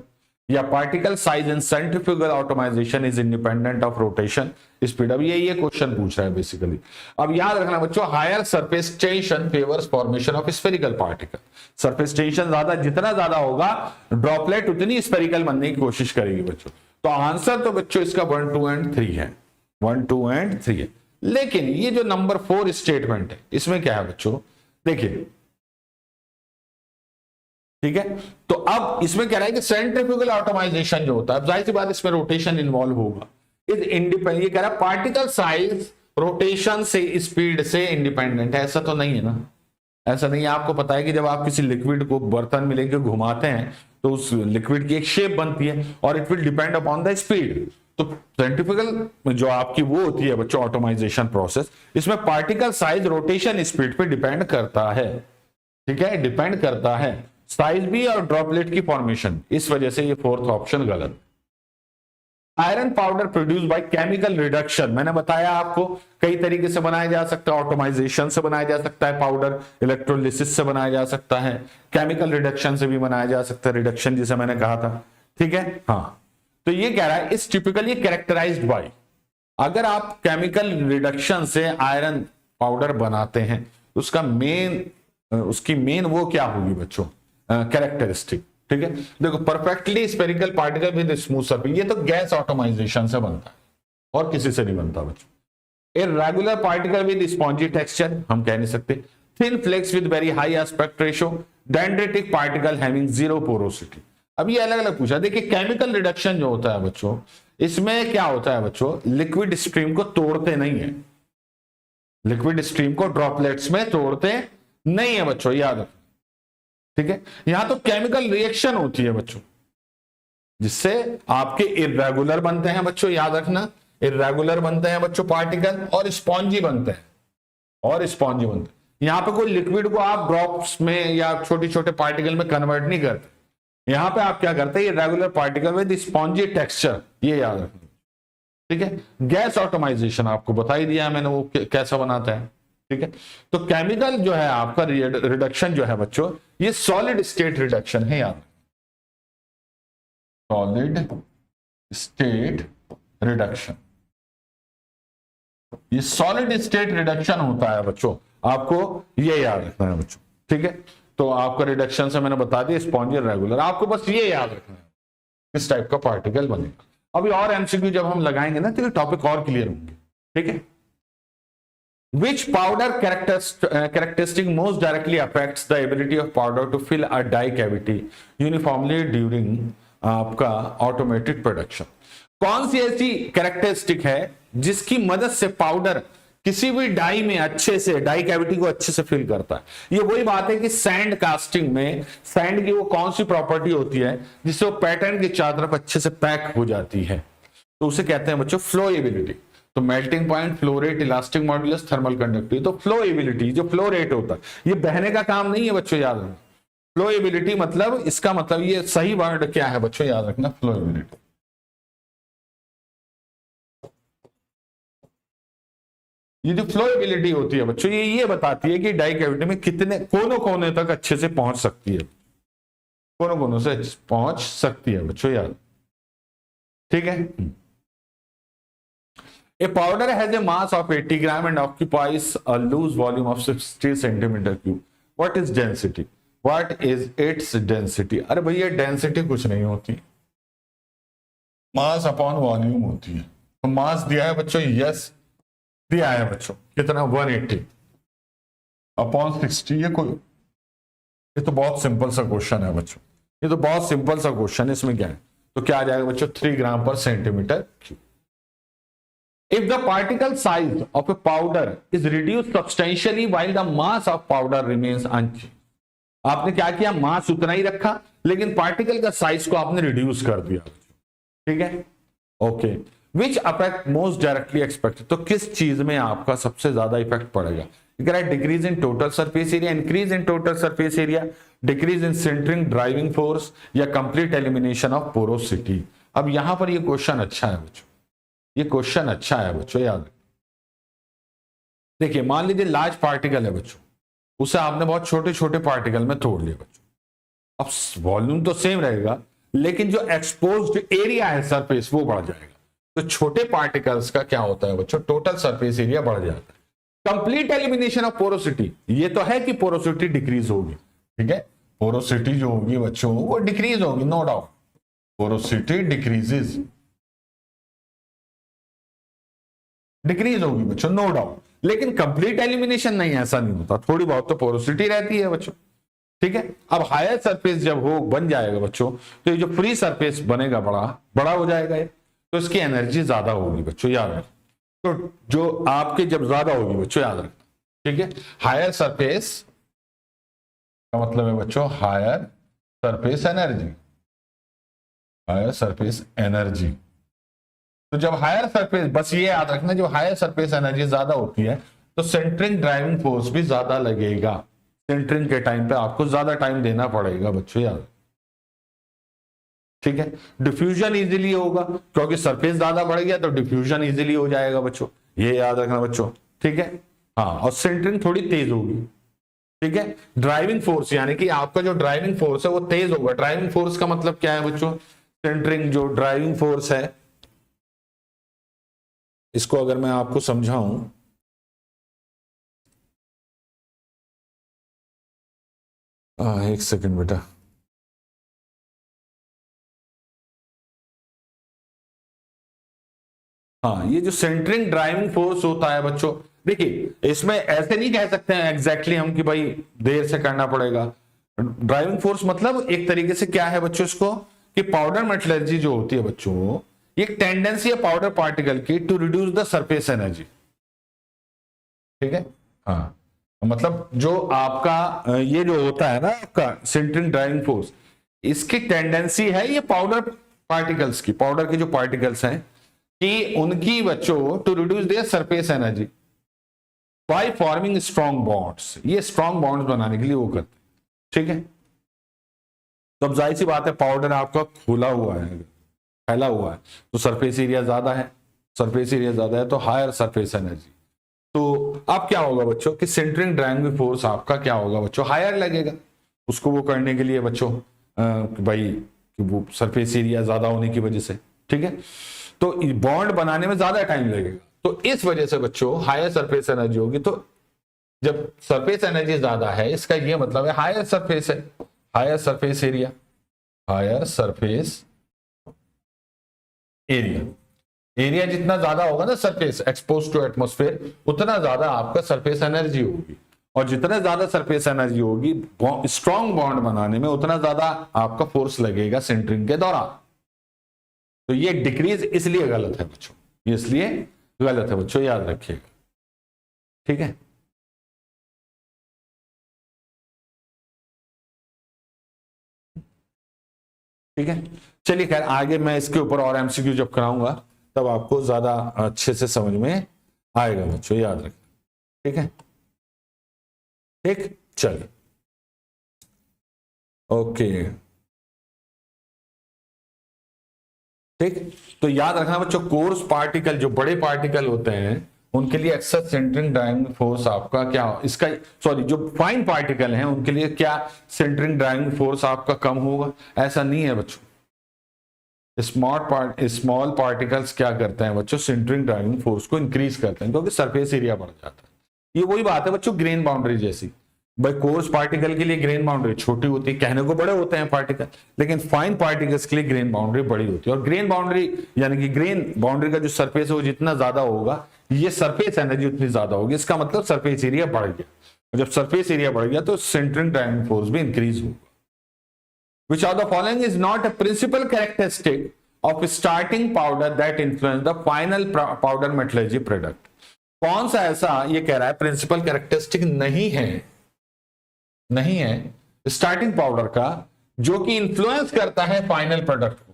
या particle size in centrifugal atomization is independent of rotation speed. अब ये क्वेश्चन पूछ रहा है बेसिकली। अब याद रखना बच्चों, higher surface tension favours formation of spherical particle, surface tension ज्यादा, जितना ज्यादा होगा ड्रॉपलेट उतनी स्फेरिकल बनने की कोशिश करेगी बच्चों। तो आंसर तो बच्चों इसका 1, 2 एंड 3 है, 1, 2 एंड 3 है। लेकिन ये जो नंबर 4 स्टेटमेंट है, इसमें क्या है बच्चों, देखिए, ठीक है। तो अब इसमें कह रहा है कि सेंट्रीफ्यूगल ऑटोमाइजेशन जो होता है, जाहिर सी बात इसमें रोटेशन इन्वॉल्व होगा, इज इंडिपेंडेंट, ये कह रहा है पार्टिकल साइज रोटेशन से, स्पीड से इंडिपेंडेंट है। ऐसा तो नहीं है ना, ऐसा नहीं है। आपको पता है कि जब आप किसी लिक्विड को बर्तन में लेकर घुमाते हैं तो उस लिक्विड की एक शेप बनती है और it will depend upon the speed. तो सेंट्रीफ्यूगल जो आपकी वो होती है बच्चों ऑटोमाइजेशन प्रोसेस, इसमें पार्टिकल साइज रोटेशन स्पीड पे डिपेंड करता है, ठीक है, डिपेंड करता है, साइज भी और ड्रॉपलेट की फॉर्मेशन। इस वजह से ये 4th ऑप्शन गलत। Iron powder produce by chemical reduction, मैंने बताया आपको कई तरीके से बनाया जा सकता है, ऑटोमाइजेशन से बनाया जा सकता है पाउडर, इलेक्ट्रोलिसिस से बनाया जा सकता है, केमिकल रिडक्शन से भी बनाया जा सकता है, रिडक्शन जिसे मैंने कहा था, ठीक है। हाँ, तो ये कह रहा है इस टिपिकली कैरेक्टराइज्ड बाय, अगर आप केमिकल रिडक्शन से आयरन पाउडर बनाते हैं उसका उसकी मेन वो क्या होगी बच्चों, कैरेक्टरिस्टिक, ठीक है। देखो, perfectly spherical particle with smooth surface, ये तो गैस ऑटोमाइजेशन से बनता है और किसी से नहीं बनता बच्चों। Irregular particle with spongy texture, हम कह नहीं सकते। Thin flakes with very high aspect ratio, dendritic particle having zero porosity. अब ये अलग अलग पूछा। देखिए, केमिकल रिडक्शन जो होता है बच्चों, इसमें क्या होता है बच्चों, लिक्विड स्ट्रीम को तोड़ते नहीं है, लिक्विड स्ट्रीम को ड्रॉपलेट्स में तोड़ते नहीं है बच्चों, याद रखना, ठीक है। यहां तो केमिकल रिएक्शन होती है बच्चों, जिससे आपके इरेगुलर बनते हैं बच्चों, याद रखना, इरेगुलर बनते हैं बच्चों पार्टिकल, और स्पॉन्जी बनते हैं, और स्पॉन्जी बनते हैं। यहां पे कोई लिक्विड को आप ड्रॉप्स में या छोटे छोटे पार्टिकल में कन्वर्ट नहीं करते, यहां पे आप क्या करते हैं, irregular particle with spongy texture, ये याद रखना, ठीक है। गैस ऑटोमाइजेशन आपको बता ही दिया मैंने, वो कैसा बनाता है, ठीक है। तो केमिकल जो है आपका रिडक्शन जो है बच्चों, ये सॉलिड स्टेट रिडक्शन है, याद, सॉलिड स्टेट रिडक्शन, ये सॉलिड स्टेट रिडक्शन होता है बच्चों, आपको ये याद रखना है बच्चों, ठीक है। तो आपका रिडक्शन से मैंने बता दिया, स्पॉन्जी रेगुलर, आपको बस ये याद रखना है किस टाइप का पार्टिकल बनेगा। अभी और एमसीक्यू जब हम लगाएंगे ना तो टॉपिक और क्लियर होंगे, ठीक है। Which powder characteristic most directly affects the ability of powder to fill a die cavity uniformly during आपका ऑटोमेटेड प्रोडक्शन। कौन सी ऐसी कैरेक्टरिस्टिक है जिसकी मदद से पाउडर किसी भी डाई में अच्छे से, डाई कैविटी को अच्छे से फिल करता है? ये वही बात है कि सैंड कास्टिंग में सैंड की वो कौन सी प्रॉपर्टी होती है जिससे वो पैटर्न की चारों तरफ अच्छे से पैक हो जाती है, तो उसे कहते हैं बच्चों फ्लोएबिलिटी। तो melting point, flow rate, elastic modulus, thermal conductivity. तो फ्लोएबिलिटी, जो फ्लो रेट होता है, ये बहने का काम नहीं है बच्चों, याद रखना। फ्लोएबिलिटी मतलब, इसका मतलब ये सही वर्ड क्या है बच्चों, याद रखना, फ्लोएबिलिटी। ये जो फ्लोएबिलिटी होती है बच्चों, ये बताती है कि डाई कैविटी में कितने कोनों कोने तक अच्छे से पहुंच सकती है, कोनों कोनों से पहुंच सकती है बच्चों, याद, ठीक है। A powder has a mass of 80 gram and occupies a loose volume of 60 centimeter cube. What is density? What is its density? अरे भैया डेंसिटी कुछ नहीं होती, मास अपॉन वॉल्यूम होती है। तो मास दिया है बच्चों, यस दिया है बच्चों, कितना, 180 अपॉन 60। ये तो बहुत सिंपल सा क्वेश्चन है बच्चों, ये तो बहुत सिंपल सा क्वेश्चन है। इसमें क्या है, तो क्या आ जाएगा बच्चों, 3 ग्राम पर centimetre cube. If the particle size of a powder is reduced substantially while the mass of powder remains unchanged, आपने क्या किया, मास उतना ही रखा लेकिन पार्टिकल का साइज को आपने रिड्यूस कर दिया, ठीक है, okay. Which affect most directly expected, तो किस चीज में आपका सबसे ज्यादा इफेक्ट पड़ेगा? Decrease in total surface area, increase in total surface area, decrease in sintering driving force, या कंप्लीट एलिमिनेशन ऑफ पोरोसिटी। अब यहां पर ये क्वेश्चन अच्छा है बच्चों, ये क्वेश्चन अच्छा है बच्चों, याद देखिए। मान लीजिए लार्ज पार्टिकल है बच्चों, उसे आपने बहुत छोटे छोटे पार्टिकल में तोड़ लिया बच्चों। अब वॉल्यूम तो सेम रहेगा लेकिन जो एक्सपोज्ड एरिया है सरफेस वो बढ़ जाएगा। तो छोटे पार्टिकल्स का क्या होता है बच्चों, टोटल सरफेस एरिया बढ़ जाता है। कंप्लीट एलिमिनेशन ऑफ पोरोसिटी, ये तो है कि पोरोसिटी डिक्रीज होगी, ठीक है, पोरोसिटी जो होगी बच्चों वो डिक्रीज होगी, no doubt, porosity decreases, decrease होगी बच्चों, नो डाउट। लेकिन कंप्लीट एलिमिनेशन नहीं, ऐसा नहीं होता, थोड़ी बहुत तो पोरोसिटी रहती है बच्चों, ठीक है। अब हायर सरफेस जब हो बन जाएगा बच्चों, तो ये जो फ्री सरफेस बनेगा बड़ा हो जाएगा ये, तो इसकी एनर्जी ज्यादा होगी बच्चों, याद रखना। तो जो आपके जब ज्यादा होगी बच्चों, याद रखना, ठीक है। हायर सरफेस का मतलब है बच्चों higher surface energy, higher surface energy. तो जब हायर सरफेस, बस ये याद रखना, जब हायर सरफेस एनर्जी ज्यादा होती है तो सेंटरिंग ड्राइविंग फोर्स भी ज्यादा लगेगा। सेंटरिंग के टाइम पे आपको ज्यादा टाइम देना पड़ेगा बच्चों, याद, ठीक है। डिफ्यूजन इजीली होगा क्योंकि सरफेस ज्यादा बढ़ गया तो डिफ्यूजन इजीली हो जाएगा बच्चों, ये याद रखना बच्चों, ठीक है। हाँ, और सेंटरिंग थोड़ी तेज होगी, ठीक है। ड्राइविंग फोर्स यानी कि आपका जो ड्राइविंग फोर्स है वो तेज होगा। ड्राइविंग फोर्स का मतलब क्या है बच्चों, सेंटरिंग जो ड्राइविंग फोर्स है, इसको अगर मैं आपको समझाऊं, एक सेकंड बेटा, हाँ, ये जो सेंटरिंग ड्राइविंग फोर्स होता है बच्चों, देखिए इसमें ऐसे नहीं कह सकते हैं एग्जैक्टली हम कि भाई देर से करना पड़ेगा। ड्राइविंग फोर्स मतलब एक तरीके से क्या है बच्चों इसको, कि पाउडर मेटलर्जी जो होती है बच्चों, ये एक टेंडेंसी है पाउडर पार्टिकल की to reduce the surface energy, ठीक है। हाँ, मतलब जो आपका ये जो होता है ना आपका सेंटरिंग ड्राइविंग फोर्स, इसकी टेंडेंसी है ये पाउडर पार्टिकल्स की, पाउडर के जो पार्टिकल्स हैं कि उनकी बच्चों to reduce their surface energy by forming strong bonds, ये स्ट्रॉन्ग बॉन्ड्स बनाने के लिए वो करते हैं, ठीक है। तो अब जाहिर सी बात है पाउडर आपका खुला हुआ है, फैला हुआ है, तो सरफेस एरिया ज्यादा है, सरफेस एरिया ज्यादा है तो हायर सरफेस एनर्जी। तो अब क्या होगा बच्चों कि सेंटरिंग ड्राइविंग फोर्स आपका क्या होगा बच्चों, हायर लगेगा। उसको वो करने के लिए बच्चों भाई कि वो सरफेस एरिया ज्यादा होने की वजह से, ठीक है, तो बॉन्ड बनाने में ज्यादा टाइम लगेगा। तो इस वजह से बच्चों हायर सरफेस एनर्जी होगी। तो जब सरफेस एनर्जी ज्यादा है इसका ये मतलब है हायर सरफेस है, higher surface area, higher surface area. Area जितना ज्यादा होगा ना सरफेस एक्सपोज टू एटमॉस्फेयर, उतना ज्यादा आपका सरफेस एनर्जी होगी। और जितना ज्यादा सरफेस एनर्जी होगी स्ट्रॉन्ग बॉन्ड बनाने में, उतना ज्यादा आपका फोर्स लगेगा सिंटरिंग के दौरान। तो ये डिक्रीज इसलिए गलत है बच्चों, ये इसलिए गलत है बच्चों, याद रखिएगा। ठीक है, ठीक है। चलिए खैर आगे मैं इसके ऊपर और एमसीक्यू जब कराऊंगा तब आपको ज्यादा अच्छे से समझ में आएगा बच्चों, याद रखना। ठीक है, ठीक, चलिए ओके, ठीक। तो याद रखना बच्चों, कोर्स पार्टिकल जो बड़े पार्टिकल होते हैं उनके लिए अक्सर सेंटरिंग ड्राइविंग फोर्स आपका क्या, इसका सॉरी जो फाइन पार्टिकल हैं उनके लिए क्या सेंटरिंग ड्राइविंग फोर्स आपका कम होगा, ऐसा नहीं है बच्चों। स्मॉल पार्टिकल्स क्या करते हैं बच्चों, सेंटरिंग ड्राइविंग फोर्स को इंक्रीज करते हैं क्योंकि सरफेस एरिया बढ़ जाता है। ये वही बात है बच्चों ग्रेन बाउंड्री जैसी। भाई कोर्स पार्टिकल के लिए ग्रेन बाउंड्री छोटी होती है, कहने को बड़े होते हैं पार्टिकल, लेकिन फाइन पार्टिकल्स के लिए ग्रेन बाउंड्री बड़ी होती है। और ग्रेन बाउंड्री यानी कि ग्रेन बाउंड्री का जो सरफेस है वो जितना ज्यादा होगा, ये सरफेस एनर्जी उतनी ज्यादा होगी। इसका मतलब सरफेस एरिया बढ़ गया, और जब सरफेस एरिया बढ़ गया तो सेंटरिंग ड्राइविंग फोर्स भी इंक्रीज होगा। Which of the following is not a principal characteristic of starting powder that influence the final powder metallurgy product? कौन सा ऐसा ये कह रहा है प्रिंसिपल कैरेक्टरिस्टिक नहीं है स्टार्टिंग पाउडर का जो कि इंफ्लुएंस करता है फाइनल प्रोडक्ट को?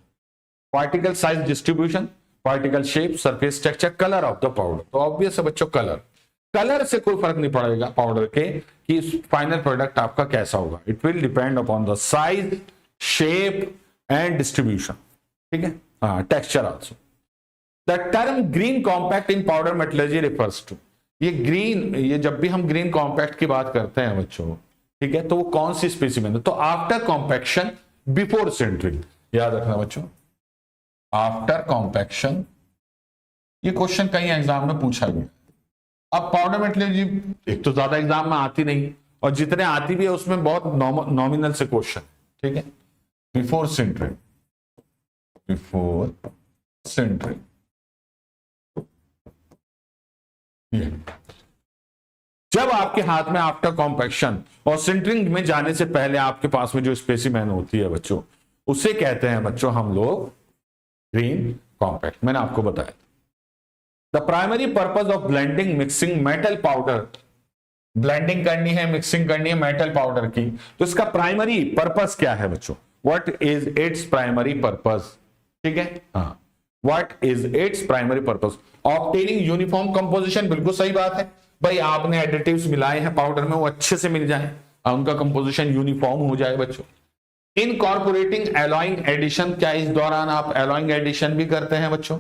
Particle size distribution, particle shape, surface structure, colour of the powder. तो ऑब्वियस है बच्चों कलर से कोई फर्क नहीं पड़ेगा पाउडर के कि फाइनल प्रोडक्ट आपका कैसा होगा। It will depend upon the size, shape and distribution. ठीक है, हाँ, texture also. The term green compact in powder metallurgy refers to, ये ग्रीन, ये जब भी हम ग्रीन कॉम्पैक्ट की बात करते हैं बच्चों, ठीक है, तो वो कौन सी स्पेसिमेन है? तो आफ्टर कॉम्पैक्शन बिफोर सिंटरिंग, याद रखना बच्चों, आफ्टर कॉम्पैक्शन। ये क्वेश्चन कई एग्जाम में पूछा गया। अब पाउडर मेटलर्जी एक तो ज्यादा एग्जाम में आती नहीं, और जितने आती भी है उसमें बहुत नॉमिनल से क्वेश्चन। ठीक है, बिफोर सिंटरिंग, जब आपके हाथ में आफ्टर कॉम्पैक्शन और सिंटरिंग में जाने से पहले आपके पास में जो स्पेसिमेन होती है बच्चों, उसे कहते हैं बच्चों हम लोग ग्रीन कॉम्पैक्ट। मैंने आपको बताया the primary purpose of blending mixing metal powder, blending करनी है, मिक्सिंग करनी है मेटल पाउडर की, तो इसका प्राइमरी पर्पस क्या है बच्चों? What is its primary purpose? ठीक है, हाँ, what is its primary purpose? Obtaining uniform composition, बिल्कुल सही बात है भाई, आपने एडिटिव्स मिलाए हैं पाउडर में, वो अच्छे से मिल जाए, उनका कंपोजिशन यूनिफॉर्म हो जाए बच्चों। इनकॉर्पोरेटिंग एलॉइंग एडिशन, क्या इस दौरान आप एलॉइंग एडिशन भी करते हैं बच्चों?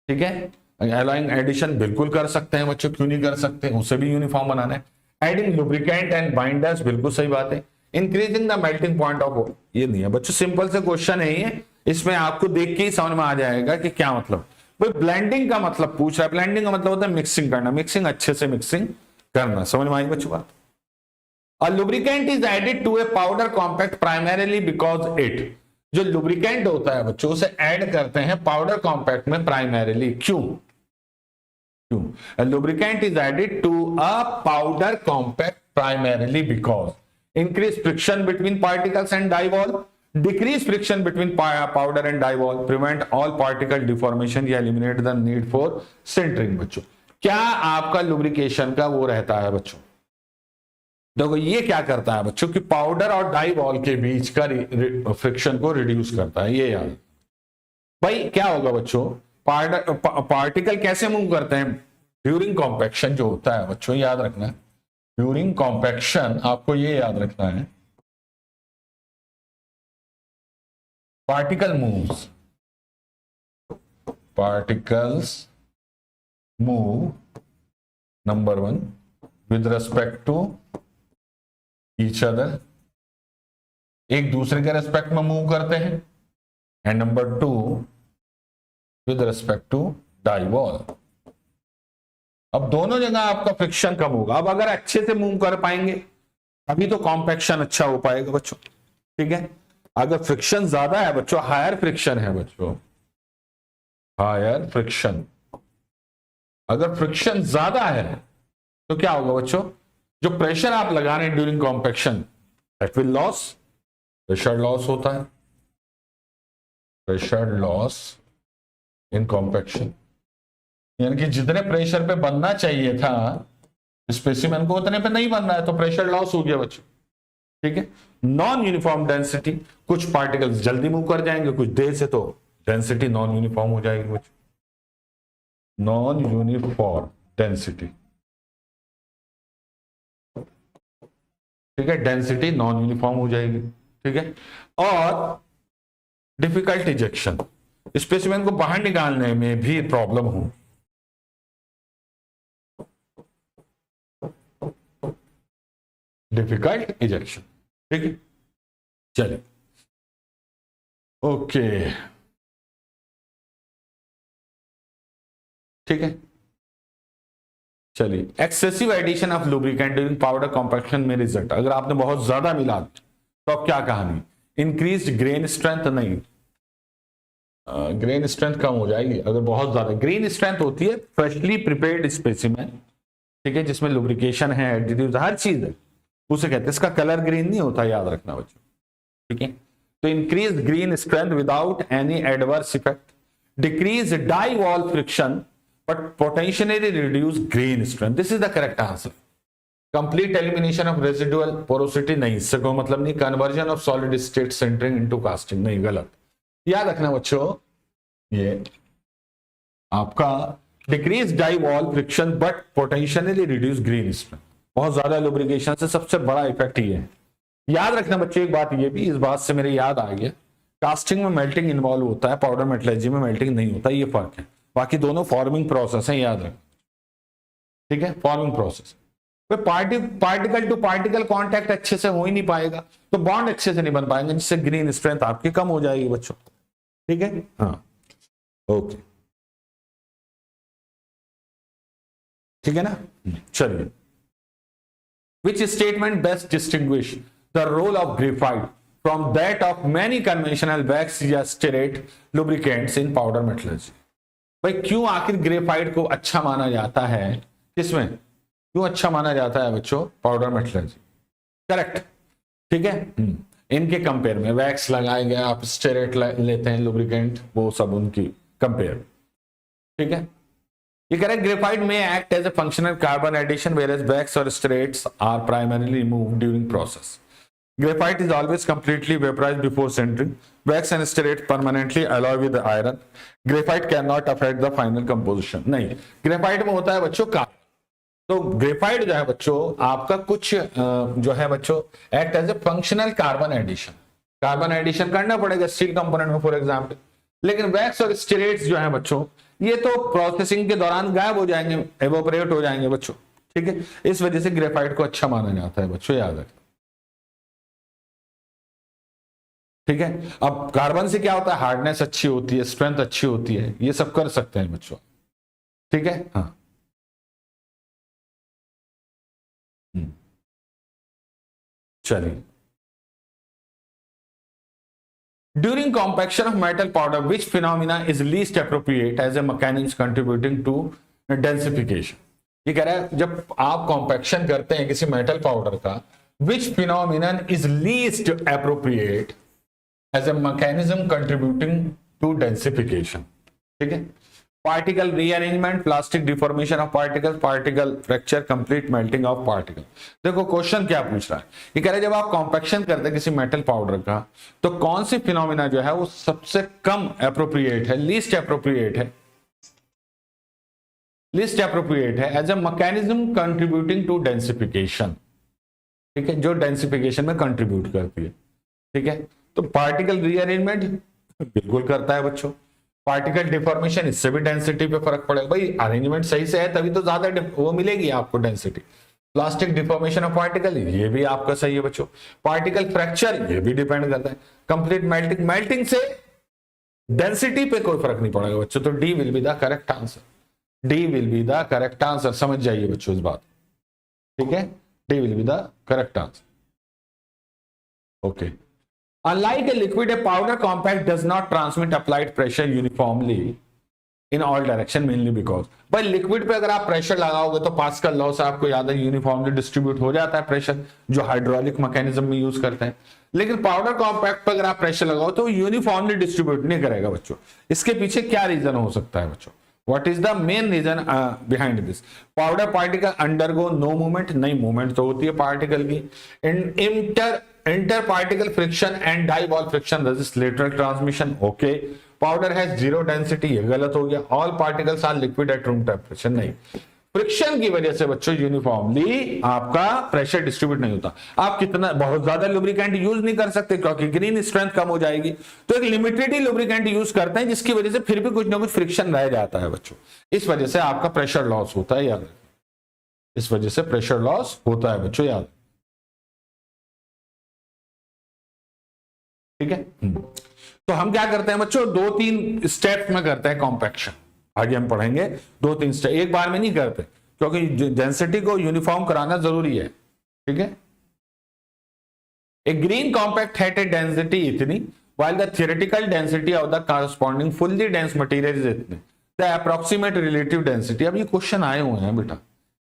ठीक है, एलॉइंग एडिशन बिल्कुल कर सकते हैं बच्चों, क्यों नहीं कर सकते, उसे भी यूनिफॉर्म बनाना है। एडिंग लुब्रिकेंट एंड बाइंडर्स, बिल्कुल सही बात है। Increasing the melting point of, ये नहीं है बच्चों, सिंपल से क्वेश्चन है ये, इसमें आपको देख के ही समझ में आ जाएगा कि क्या मतलब। भाई ब्लेंडिंग का मतलब पूछ रहा है, ब्लेंडिंग का मतलब होता है मिक्सिंग करना, मिक्सिंग अच्छे से मिक्सिंग करना, समझ में आई बच्चों बात? A lubricant is added to a powder compact primarily because it, जो लुब्रिकेंट होता है बच्चों उसे ऐड करते हैं पाउडर कॉम्पैक्ट में प्राइमरीली, क्यों? A lubricant is added to a powder compact primarily because increase friction between particles and die wall, decrease friction between powder and die wall, prevent all particle deformation या eliminate the need for sintering। बच्चों क्या आपका लुब्रिकेशन का वो रहता है बच्चों, देखो ये क्या करता है बच्चों कि पाउडर और डाई वॉल के बीच का फ्रिक्शन को रिड्यूस करता है। ये याद भाई क्या होगा बच्चों, पार्टिकल कैसे मूव करते हैं ड्यूरिंग कॉम्पैक्शन जो होता है बच्चों, याद रखना ड्यूरिंग कॉम्पैक्शन, आपको ये याद रखना है, particles move number 1 with respect to each other, एक दूसरे के रेस्पेक्ट में मूव करते हैं, and number 2 with respect to die wall. अब दोनों जगह आपका फ्रिक्शन कम होगा। अब अगर अच्छे से मूव कर पाएंगे अभी तो कॉम्पैक्शन अच्छा हो पाएगा बच्चों। ठीक है, अगर फ्रिक्शन ज्यादा है बच्चों, हायर फ्रिक्शन है बच्चों, हायर फ्रिक्शन, अगर फ्रिक्शन ज्यादा है तो क्या होगा बच्चों, जो प्रेशर आप लगा रहे हैं during compaction that will loss, pressure loss होता है, प्रेशर लॉस इन कॉम्पैक्शन, यानी कि जितने प्रेशर पे बनना चाहिए था स्पेसिमेन को उतने पे नहीं बन रहा है, तो प्रेशर लॉस हो गया बच्चों। ठीक है, नॉन यूनिफॉर्म डेंसिटी, कुछ पार्टिकल्स जल्दी मूव कर जाएंगे, कुछ देर से, तो डेंसिटी नॉन यूनिफॉर्म हो जाएगी बच्चों, नॉन यूनिफॉर्म डेंसिटी। ठीक है, डेंसिटी नॉन यूनिफॉर्म हो जाएगी। ठीक है, और डिफिकल्ट इजेक्शन, स्पेसिमेन को बाहर निकालने में भी प्रॉब्लम हो, डिफिकल्ट इजेक्शन। ठीक है, चलिए ओके, ठीक है, चलिए। Excessive addition of lubricant during powder compaction में रिजल्ट, अगर आपने बहुत ज्यादा मिला तो अब क्या कहानी, इंक्रीज ग्रेन स्ट्रेंथ, नहीं, ग्रेन स्ट्रेंथ कम हो जाएगी अगर बहुत ज्यादा। ग्रेन स्ट्रेंथ होती है फ्रेशली प्रिपेयर्ड स्पेसिमेन, ठीक है, जिसमें लुब्रिकेशन है, एडिटिव्स, हर चीज है, उसे कहते हैं। इसका कलर ग्रीन नहीं होता, याद रखना बच्चों। ठीक है, तो increase green strength without any adverse effect, decrease die wall friction but potentially reduce green strength, this is the correct answer. Complete elimination of residual porosity, नहीं, इससे कोई मतलब नहीं। Conversion of solid state sintering into casting, नहीं, गलत। याद रखना बच्चों, ये आपका decrease die wall friction but potentially reduce green strength, बहुत ज्यादा लुब्रिकेशन से सबसे बड़ा इफेक्ट ये है। याद रखना बच्चों एक बात, ये भी, इस बात से मेरे याद आ गया, कास्टिंग में मेल्टिंग इन्वॉल्व होता है, पाउडर मेटलर्जी में मेल्टिंग नहीं होता, ये फर्क है। बाकी दोनों फॉर्मिंग प्रोसेस है, याद रखना। ठीक है, forming process. Particle to particle contact अच्छे से हो ही नहीं पाएगा, तो बॉन्ड अच्छे से नहीं बन पाएंगे, जिससे ग्रीन स्ट्रेंथ आपकी कम हो जाएगी बच्चों। ठीक है, हाँ, ओके, ठीक है ना। चलिए, which statement best distinguish the role of graphite from that of many conventional wax या stearate lubricants in powder metallurgy? भाई क्यों आखिर ग्रेफाइट को अच्छा माना जाता है, किसमें क्यों अच्छा माना जाता है बच्चों, पाउडर मेटलर्जी। करेक्ट, ठीक है, इनके कंपेयर में वैक्स लगाए गए, आप स्टेरेट लेते हैं लुब्रिकेंट, वो सब उनकी कंपेयर। ठीक है, ये कह रहे हैं ग्रेफाइट में act as a functional carbon addition whereas wax or stearates are primarily removed during process. Graphite is always completely vaporized before sintering. Wax and stearate permanently alloy with the iron. Graphite cannot affect the final composition. नहीं, ग्रेफाइट में होता है बच्चों कार्बन, तो ग्रेफाइट जो है बच्चों आपका कुछ जो है बच्चों act as a functional carbon addition, carbon addition करना पड़ेगा स्टील कंपोनेंट में फॉर एग्जाम्पल। लेकिन वैक्स और स्टेरेट्स जो है बच्चों ये तो प्रोसेसिंग के दौरान गायब हो जाएंगे, एवोपरेट हो जाएंगे बच्चों। ठीक है, इस वजह से ग्रेफाइट को अच्छा माना जाता है बच्चों, याद रखें। ठीक है, अब कार्बन से क्या होता है, हार्डनेस अच्छी होती है, स्ट्रेंथ अच्छी होती है, ये सब कर सकते हैं बच्चों। ठीक है, हाँ, चलिए। During compaction of metal powder, which phenomena is least appropriate as a mechanism contributing to densification? ये कह रहा है जब आप कॉम्पैक्शन करते हैं किसी मेटल पाउडर का, which phenomenon is least appropriate as a mechanism contributing to densification? ठीक है, particle rearrangement, plastic deformation of particle, particle fracture, complete melting of particle. देखो क्वेश्चन क्या पूछ रहा है, ये कह रहा है जब आप कॉम्पैक्शन करते हैं किसी मेटल पाउडर का, तो कौन सी फिनोमिना जो है वो सबसे कम एप्रोप्रिएट है, लीस्ट एप्रोप्रिएट है, लीस्ट एप्रोप्रिएट है as a mechanism contributing to densification. ठीक है, जो डेंसिफिकेशन में कंट्रीब्यूट करती है। ठीक है, तो पार्टिकल रीअरेंजमेंट बिल्कुल करता है बच्चों, पार्टिकल डिफॉर्मेशन, इससे भी डेंसिटी पे फर्क पड़ेगा। भाई अरेंजमेंट सही से है तभी तो ज्यादा वो मिलेगी आपको density. Plastic deformation of particle, ये भी आपका सही है बच्चों। पार्टिकल फ्रैक्चर, ये भी डिपेंड करता है। कंप्लीट मेल्टिंग, मेल्टिंग से डेंसिटी पे कोई फर्क नहीं पड़ेगा बच्चों, तो D will be the correct answer, D will be the correct answer, समझ जाइए बच्चों इस बात। ठीक है, D will be the correct answer. Okay, unlike a liquid, a powder compact does not transmit applied pressure uniformly in all direction mainly because भाई लिक्विड पे अगर आप प्रेशर लगाओगे तो पास्कल लॉ से आपको याद है यूनिफॉर्मली डिस्ट्रीब्यूट हो जाता है प्रेशर, जो हाइड्रोलिक मैकेनिज्म में यूज करते हैं। लेकिन पाउडर कॉम्पैक्ट पे अगर आप प्रेशर लगाओ तो यूनिफॉर्मली डिस्ट्रीब्यूट नहीं करेगा बच्चों। इसके पीछे क्या रीजन हो सकता है बच्चों? What is the main reason behind this? Powder particle undergo no movement, नहीं मूवमेंट तो होती है पार्टिकल की। Inter particle friction and die wall friction resist lateral transmission. Okay, powder has zero density, ये गलत हो गया। All particles are liquid at room temperature, नहीं। फ्रिक्शन की वजह से बच्चों यूनिफॉर्मली आपका प्रेशर डिस्ट्रीब्यूट नहीं होता। आप कितना बहुत ज्यादा लुब्रिकेंट यूज नहीं कर सकते क्योंकि ग्रीन स्ट्रेंथ कम हो जाएगी, तो एक लिमिटेड ही लुब्रिकेंट यूज करते हैं जिसकी वजह से फिर भी कुछ ना कुछ फ्रिक्शन रह जाता है बच्चों। इस वजह से आपका प्रेशर लॉस होता है, याद, इस वजह से प्रेशर लॉस होता है बच्चों, याद, ठीक है। तो हम क्या करते हैं बच्चों, 2-3 स्टेप में करते हैं कॉम्पैक्शन। आगे हम पढ़ेंगे 2-3 स्टेप, एक बार में नहीं करते क्योंकि डेंसिटी को यूनिफॉर्म कराना जरूरी है, ठीक है। A green compact had a density इतनी while the theoretical density of the corresponding fully dense material is इतने, the approximate relative density। अब ये क्वेश्चन आए हुए हैं बेटा,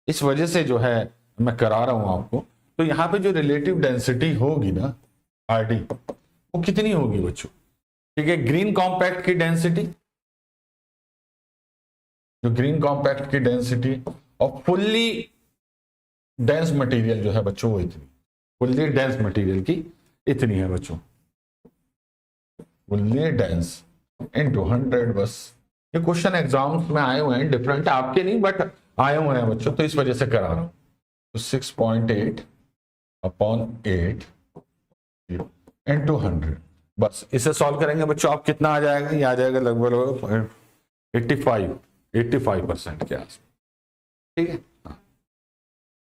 इस वजह से जो है मैं करा रहा हूं आपको। तो यहां पे जो रिलेटिव डेंसिटी होगी ना आरडी, वो कितनी होगी बच्चों? ठीक है, ग्रीन कॉम्पैक्ट की डेंसिटी, जो ग्रीन कॉम्पैक्ट की डेंसिटी और फुल्ली डेंस मटेरियल जो है बच्चों वो इतनी, फुल्ली डेंस मटेरियल की इतनी है बच्चों, फुल्ली डेंस इनटू 100। बस ये क्वेश्चन एग्जाम्स में आए हुए हैं, डिफरेंट आपके नहीं बट आए हुए हैं बच्चों, तो इस वजह से करा रहा हूं। तो 6.8/8 इनटू 100, बस इसे सॉल्व करेंगे बच्चों। आप कितना आ जाएगा? ये आ जाएगा लगभग 85% के आसपास, ठीक है,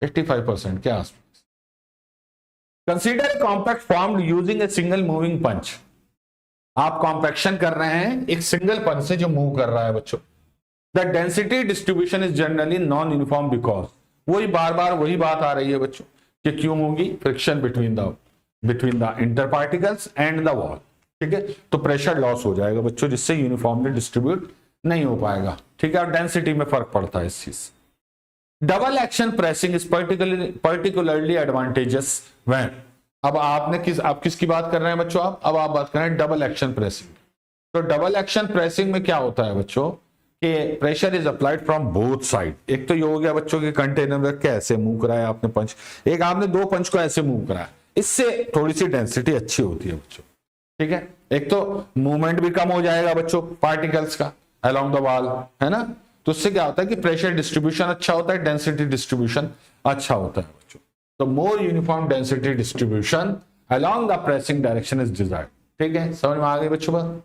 85% के आसपास। Consider a compact formed using a single moving punch. आप कॉम्पैक्शन कर रहे हैं एक सिंगल पंच से जो मूव कर रहा है बच्चों। The density distribution is generally non uniform because, वही बार बार वही बात आ रही है बच्चों कि क्यों होगी? Friction between the inter particles and the wall, ठीक है। तो प्रेशर लॉस हो जाएगा बच्चों, जिससे यूनिफॉर्मली डिस्ट्रीब्यूट नहीं हो पाएगा, ठीक है। और डेंसिटी में फर्क पड़ता है इस चीज। Double action pressing is particularly advantages when, अब आपने आप किसकी बात कर रहे हैं बच्चों? अब आप बात कर रहे हैं डबल एक्शन प्रेसिंग। तो डबल एक्शन प्रेसिंग में क्या होता है बच्चों कि pressure is applied from both side. एक तो ये हो गया बच्चों के कंटेनर में कैसे मूव कराया आपने पंच, एक आपने 2 पंच को ऐसे मूव कराया, इससे थोड़ी सी डेंसिटी अच्छी होती है बच्चों, ठीक है। एक तो मूवमेंट भी कम हो जाएगा बच्चों पार्टिकल्स का अलोंग द वॉल, है ना। तो उससे क्या होता है कि प्रेशर डिस्ट्रीब्यूशन अच्छा होता है, डेंसिटी डिस्ट्रीब्यूशन अच्छा होता है बच्चों। तो more uniform density distribution along the pressing direction is desired, ठीक है। समझ में आ गई बच्चों बात?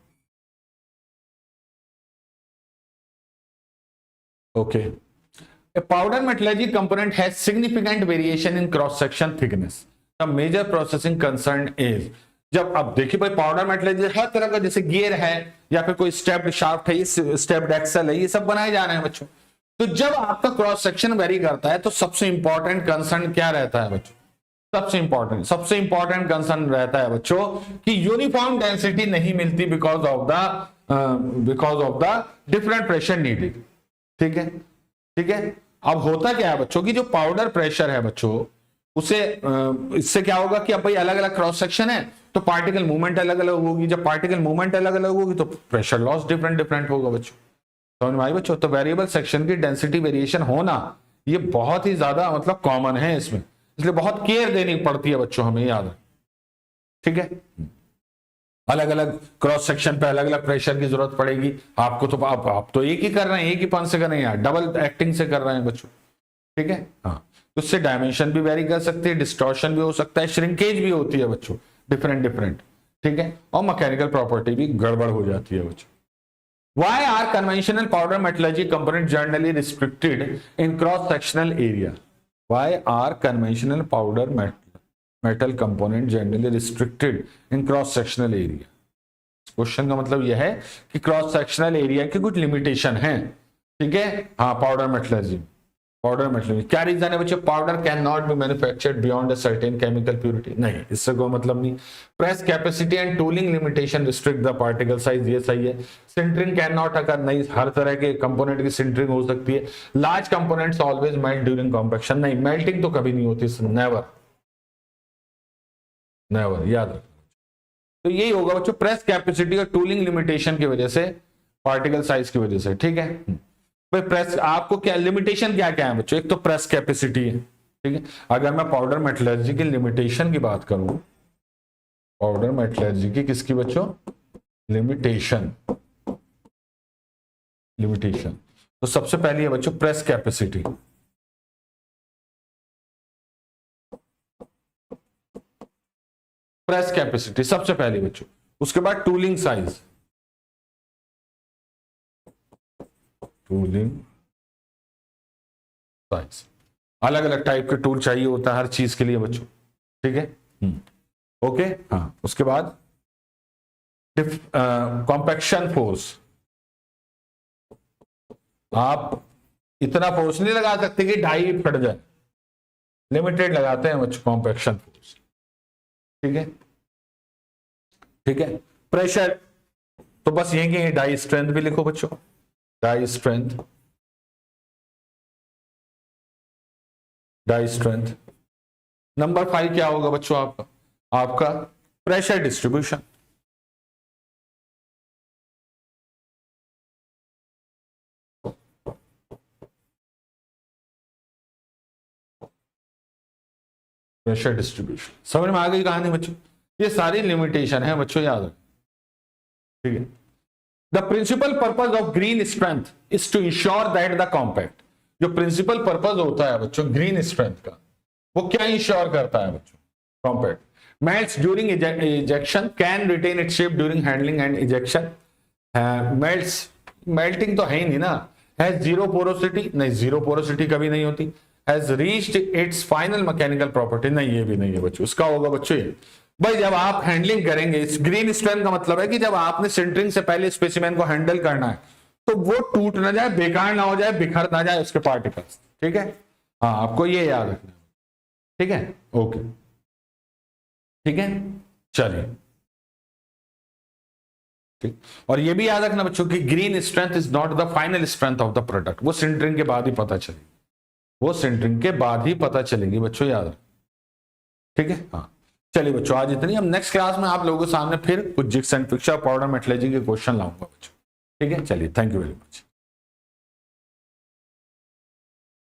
Okay. A powder metallurgy component has significant variation in cross section thickness. The major processing concern is, जब अब देखिए भाई पाउडर मेटलर्जी हर तरह का, जैसे गियर है या फिर कोई स्टेप्ड शाफ्ट है, स्टेप्ड एक्सल है, ये सब बनाए जा रहे हैं बच्चों। तो जब आपका क्रॉस सेक्शन वेरी करता है तो सबसे इंपॉर्टेंट कंसर्न क्या रहता है बच्चों? सबसे इंपॉर्टेंट कंसर्न रहता है बच्चों कि यूनिफॉर्म डेंसिटी नहीं मिलती because of the different pressure needed, ठीक है, ठीक है। अब होता क्या है बच्चों की जो पाउडर प्रेशर है बच्चों, उसे इससे क्या होगा कि अब भाई अलग अलग क्रॉस सेक्शन है तो पार्टिकल मूवमेंट अलग अलग होगी। जब पार्टिकल मूवमेंट अलग अलग होगी तो प्रेशर लॉस डिफरेंट होगा बच्चों, समझ में आई बच्चों? तो वेरिएबल सेक्शन की डेंसिटी वेरिएशन होना ये बहुत ही ज्यादा मतलब कॉमन है इसमें, इसलिए बहुत केयर देनी पड़ती है बच्चों, हमें याद है, ठीक है। अलग अलग क्रॉस सेक्शन पे अलग अलग प्रेशर की जरूरत पड़ेगी आपको। तो आप तो एक ही कर रहे हैं, एक ही पंच से कर रहे हैं, डबल एक्टिंग से कर रहे हैं बच्चों, ठीक है। हाँ, तो उससे डायमेंशन भी वेरी कर सकते हैं, डिस्टॉर्शन भी हो सकता है, श्रिंकेज भी होती है बच्चों, डिफरेंट, ठीक है। और मैकेनिकल प्रॉपर्टी भी गड़बड़ हो जाती है बच्चों। Why are conventional powder metallurgy components generally restricted in cross sectional area? Why are conventional powder metal component generally restricted in cross sectional area? Question का मतलब यह है कि क्रॉस सेक्शनल एरिया की कुछ लिमिटेशन है, ठीक है। हाँ, पाउडर मेटलर्जी पाउडर मेटलर्जी क्या रीजन है बच्चों? Powder can not be manufactured beyond a certain chemical purity, नहीं, इससे कोई मतलब नहीं। Press capacity and tooling limitation restrict the particle size, ये सही है। सिंटरिंग कैन नॉट अकर, नहीं, हर तरह के कंपोनेंट की सिंटरिंग हो सकती है। Large components always melt during compaction, नहीं, मेल्टिंग तो कभी नहीं होती, नेवर नेवर, याद रखना। तो यही होगा बच्चों, प्रेस कैपेसिटी और टूलिंग लिमिटेशन की वजह से, पार्टिकल साइज की वजह से, ठीक है। भाई प्रेस, आपको क्या लिमिटेशन क्या क्या है बच्चों? एक तो प्रेस कैपेसिटी है, ठीक है। अगर मैं पाउडर मेटलर्जी की लिमिटेशन की बात करूं, पाउडर मेटलर्जी की किसकी बच्चों? लिमिटेशन, लिमिटेशन तो सबसे पहली है बच्चों प्रेस कैपेसिटी। प्रेस कैपेसिटी सबसे पहली बच्चों, उसके बाद टूलिंग साइज, टूलिंग साइज, अलग अलग टाइप के टूल चाहिए होता है हर चीज के लिए बच्चों, ठीक है। ओके, हाँ, उसके बाद कॉम्पैक्शन फोर्स, आप इतना फोर्स नहीं लगा सकते कि डाई फट जाए, लिमिटेड लगाते हैं बच्चों कॉम्पैक्शन फोर्स, ठीक है, ठीक है। प्रेशर तो बस यही कि डाई स्ट्रेंथ भी लिखो बच्चों, die strength, die strength. Number 5 क्या होगा बच्चों आपका? आपका प्रेशर डिस्ट्रीब्यूशन, प्रेशर डिस्ट्रीब्यूशन। समझ में आ गई कहानी बच्चों? ये सारी लिमिटेशन है बच्चों, याद रखें, ठीक है। The principal purpose of green strength is to ensure that the compact, जो प्रिंसिपल पर्पज होता है बच्चों ग्रीन स्ट्रेंथ का, वो क्या इंश्योर करता है बच्चों? Compact melts during ejection, can retain its shape during handling and ejection, melts, melting तो है ही नहीं ना, has zero porosity, नहीं, zero porosity कभी नहीं होती, has reached its final mechanical property, नहीं, ये भी नहीं है बच्चों। उसका होगा बच्चों ये, भाई जब आप हैंडलिंग करेंगे, इस ग्रीन स्ट्रेंथ का मतलब है कि जब आपने सिंटरिंग से पहले स्पेसिमेन को हैंडल करना है तो वो टूट ना जाए, बेकार ना हो जाए, बिखर ना जाए उसके पार्टिकल्स, ठीक है। हाँ, आपको ये याद रखना, ठीक है, ओके, ठीक है, चलिए, ठीक। और ये भी याद रखना बच्चों कि green strength is not the final strength of the product, वो सिंटरिंग के बाद ही पता चलेगी, वो सिंटरिंग के बाद ही पता चलेगी बच्चों, याद रख, ठीक है। हाँ, चलिए बच्चों, आज इतनी। हम नेक्स्ट क्लास में आप लोगों के सामने फिर कुछ jigs and fixer powder metallurgy के क्वेश्चन लाऊंगा बच्चों, ठीक है। चलिए, थैंक यू वेरी मच।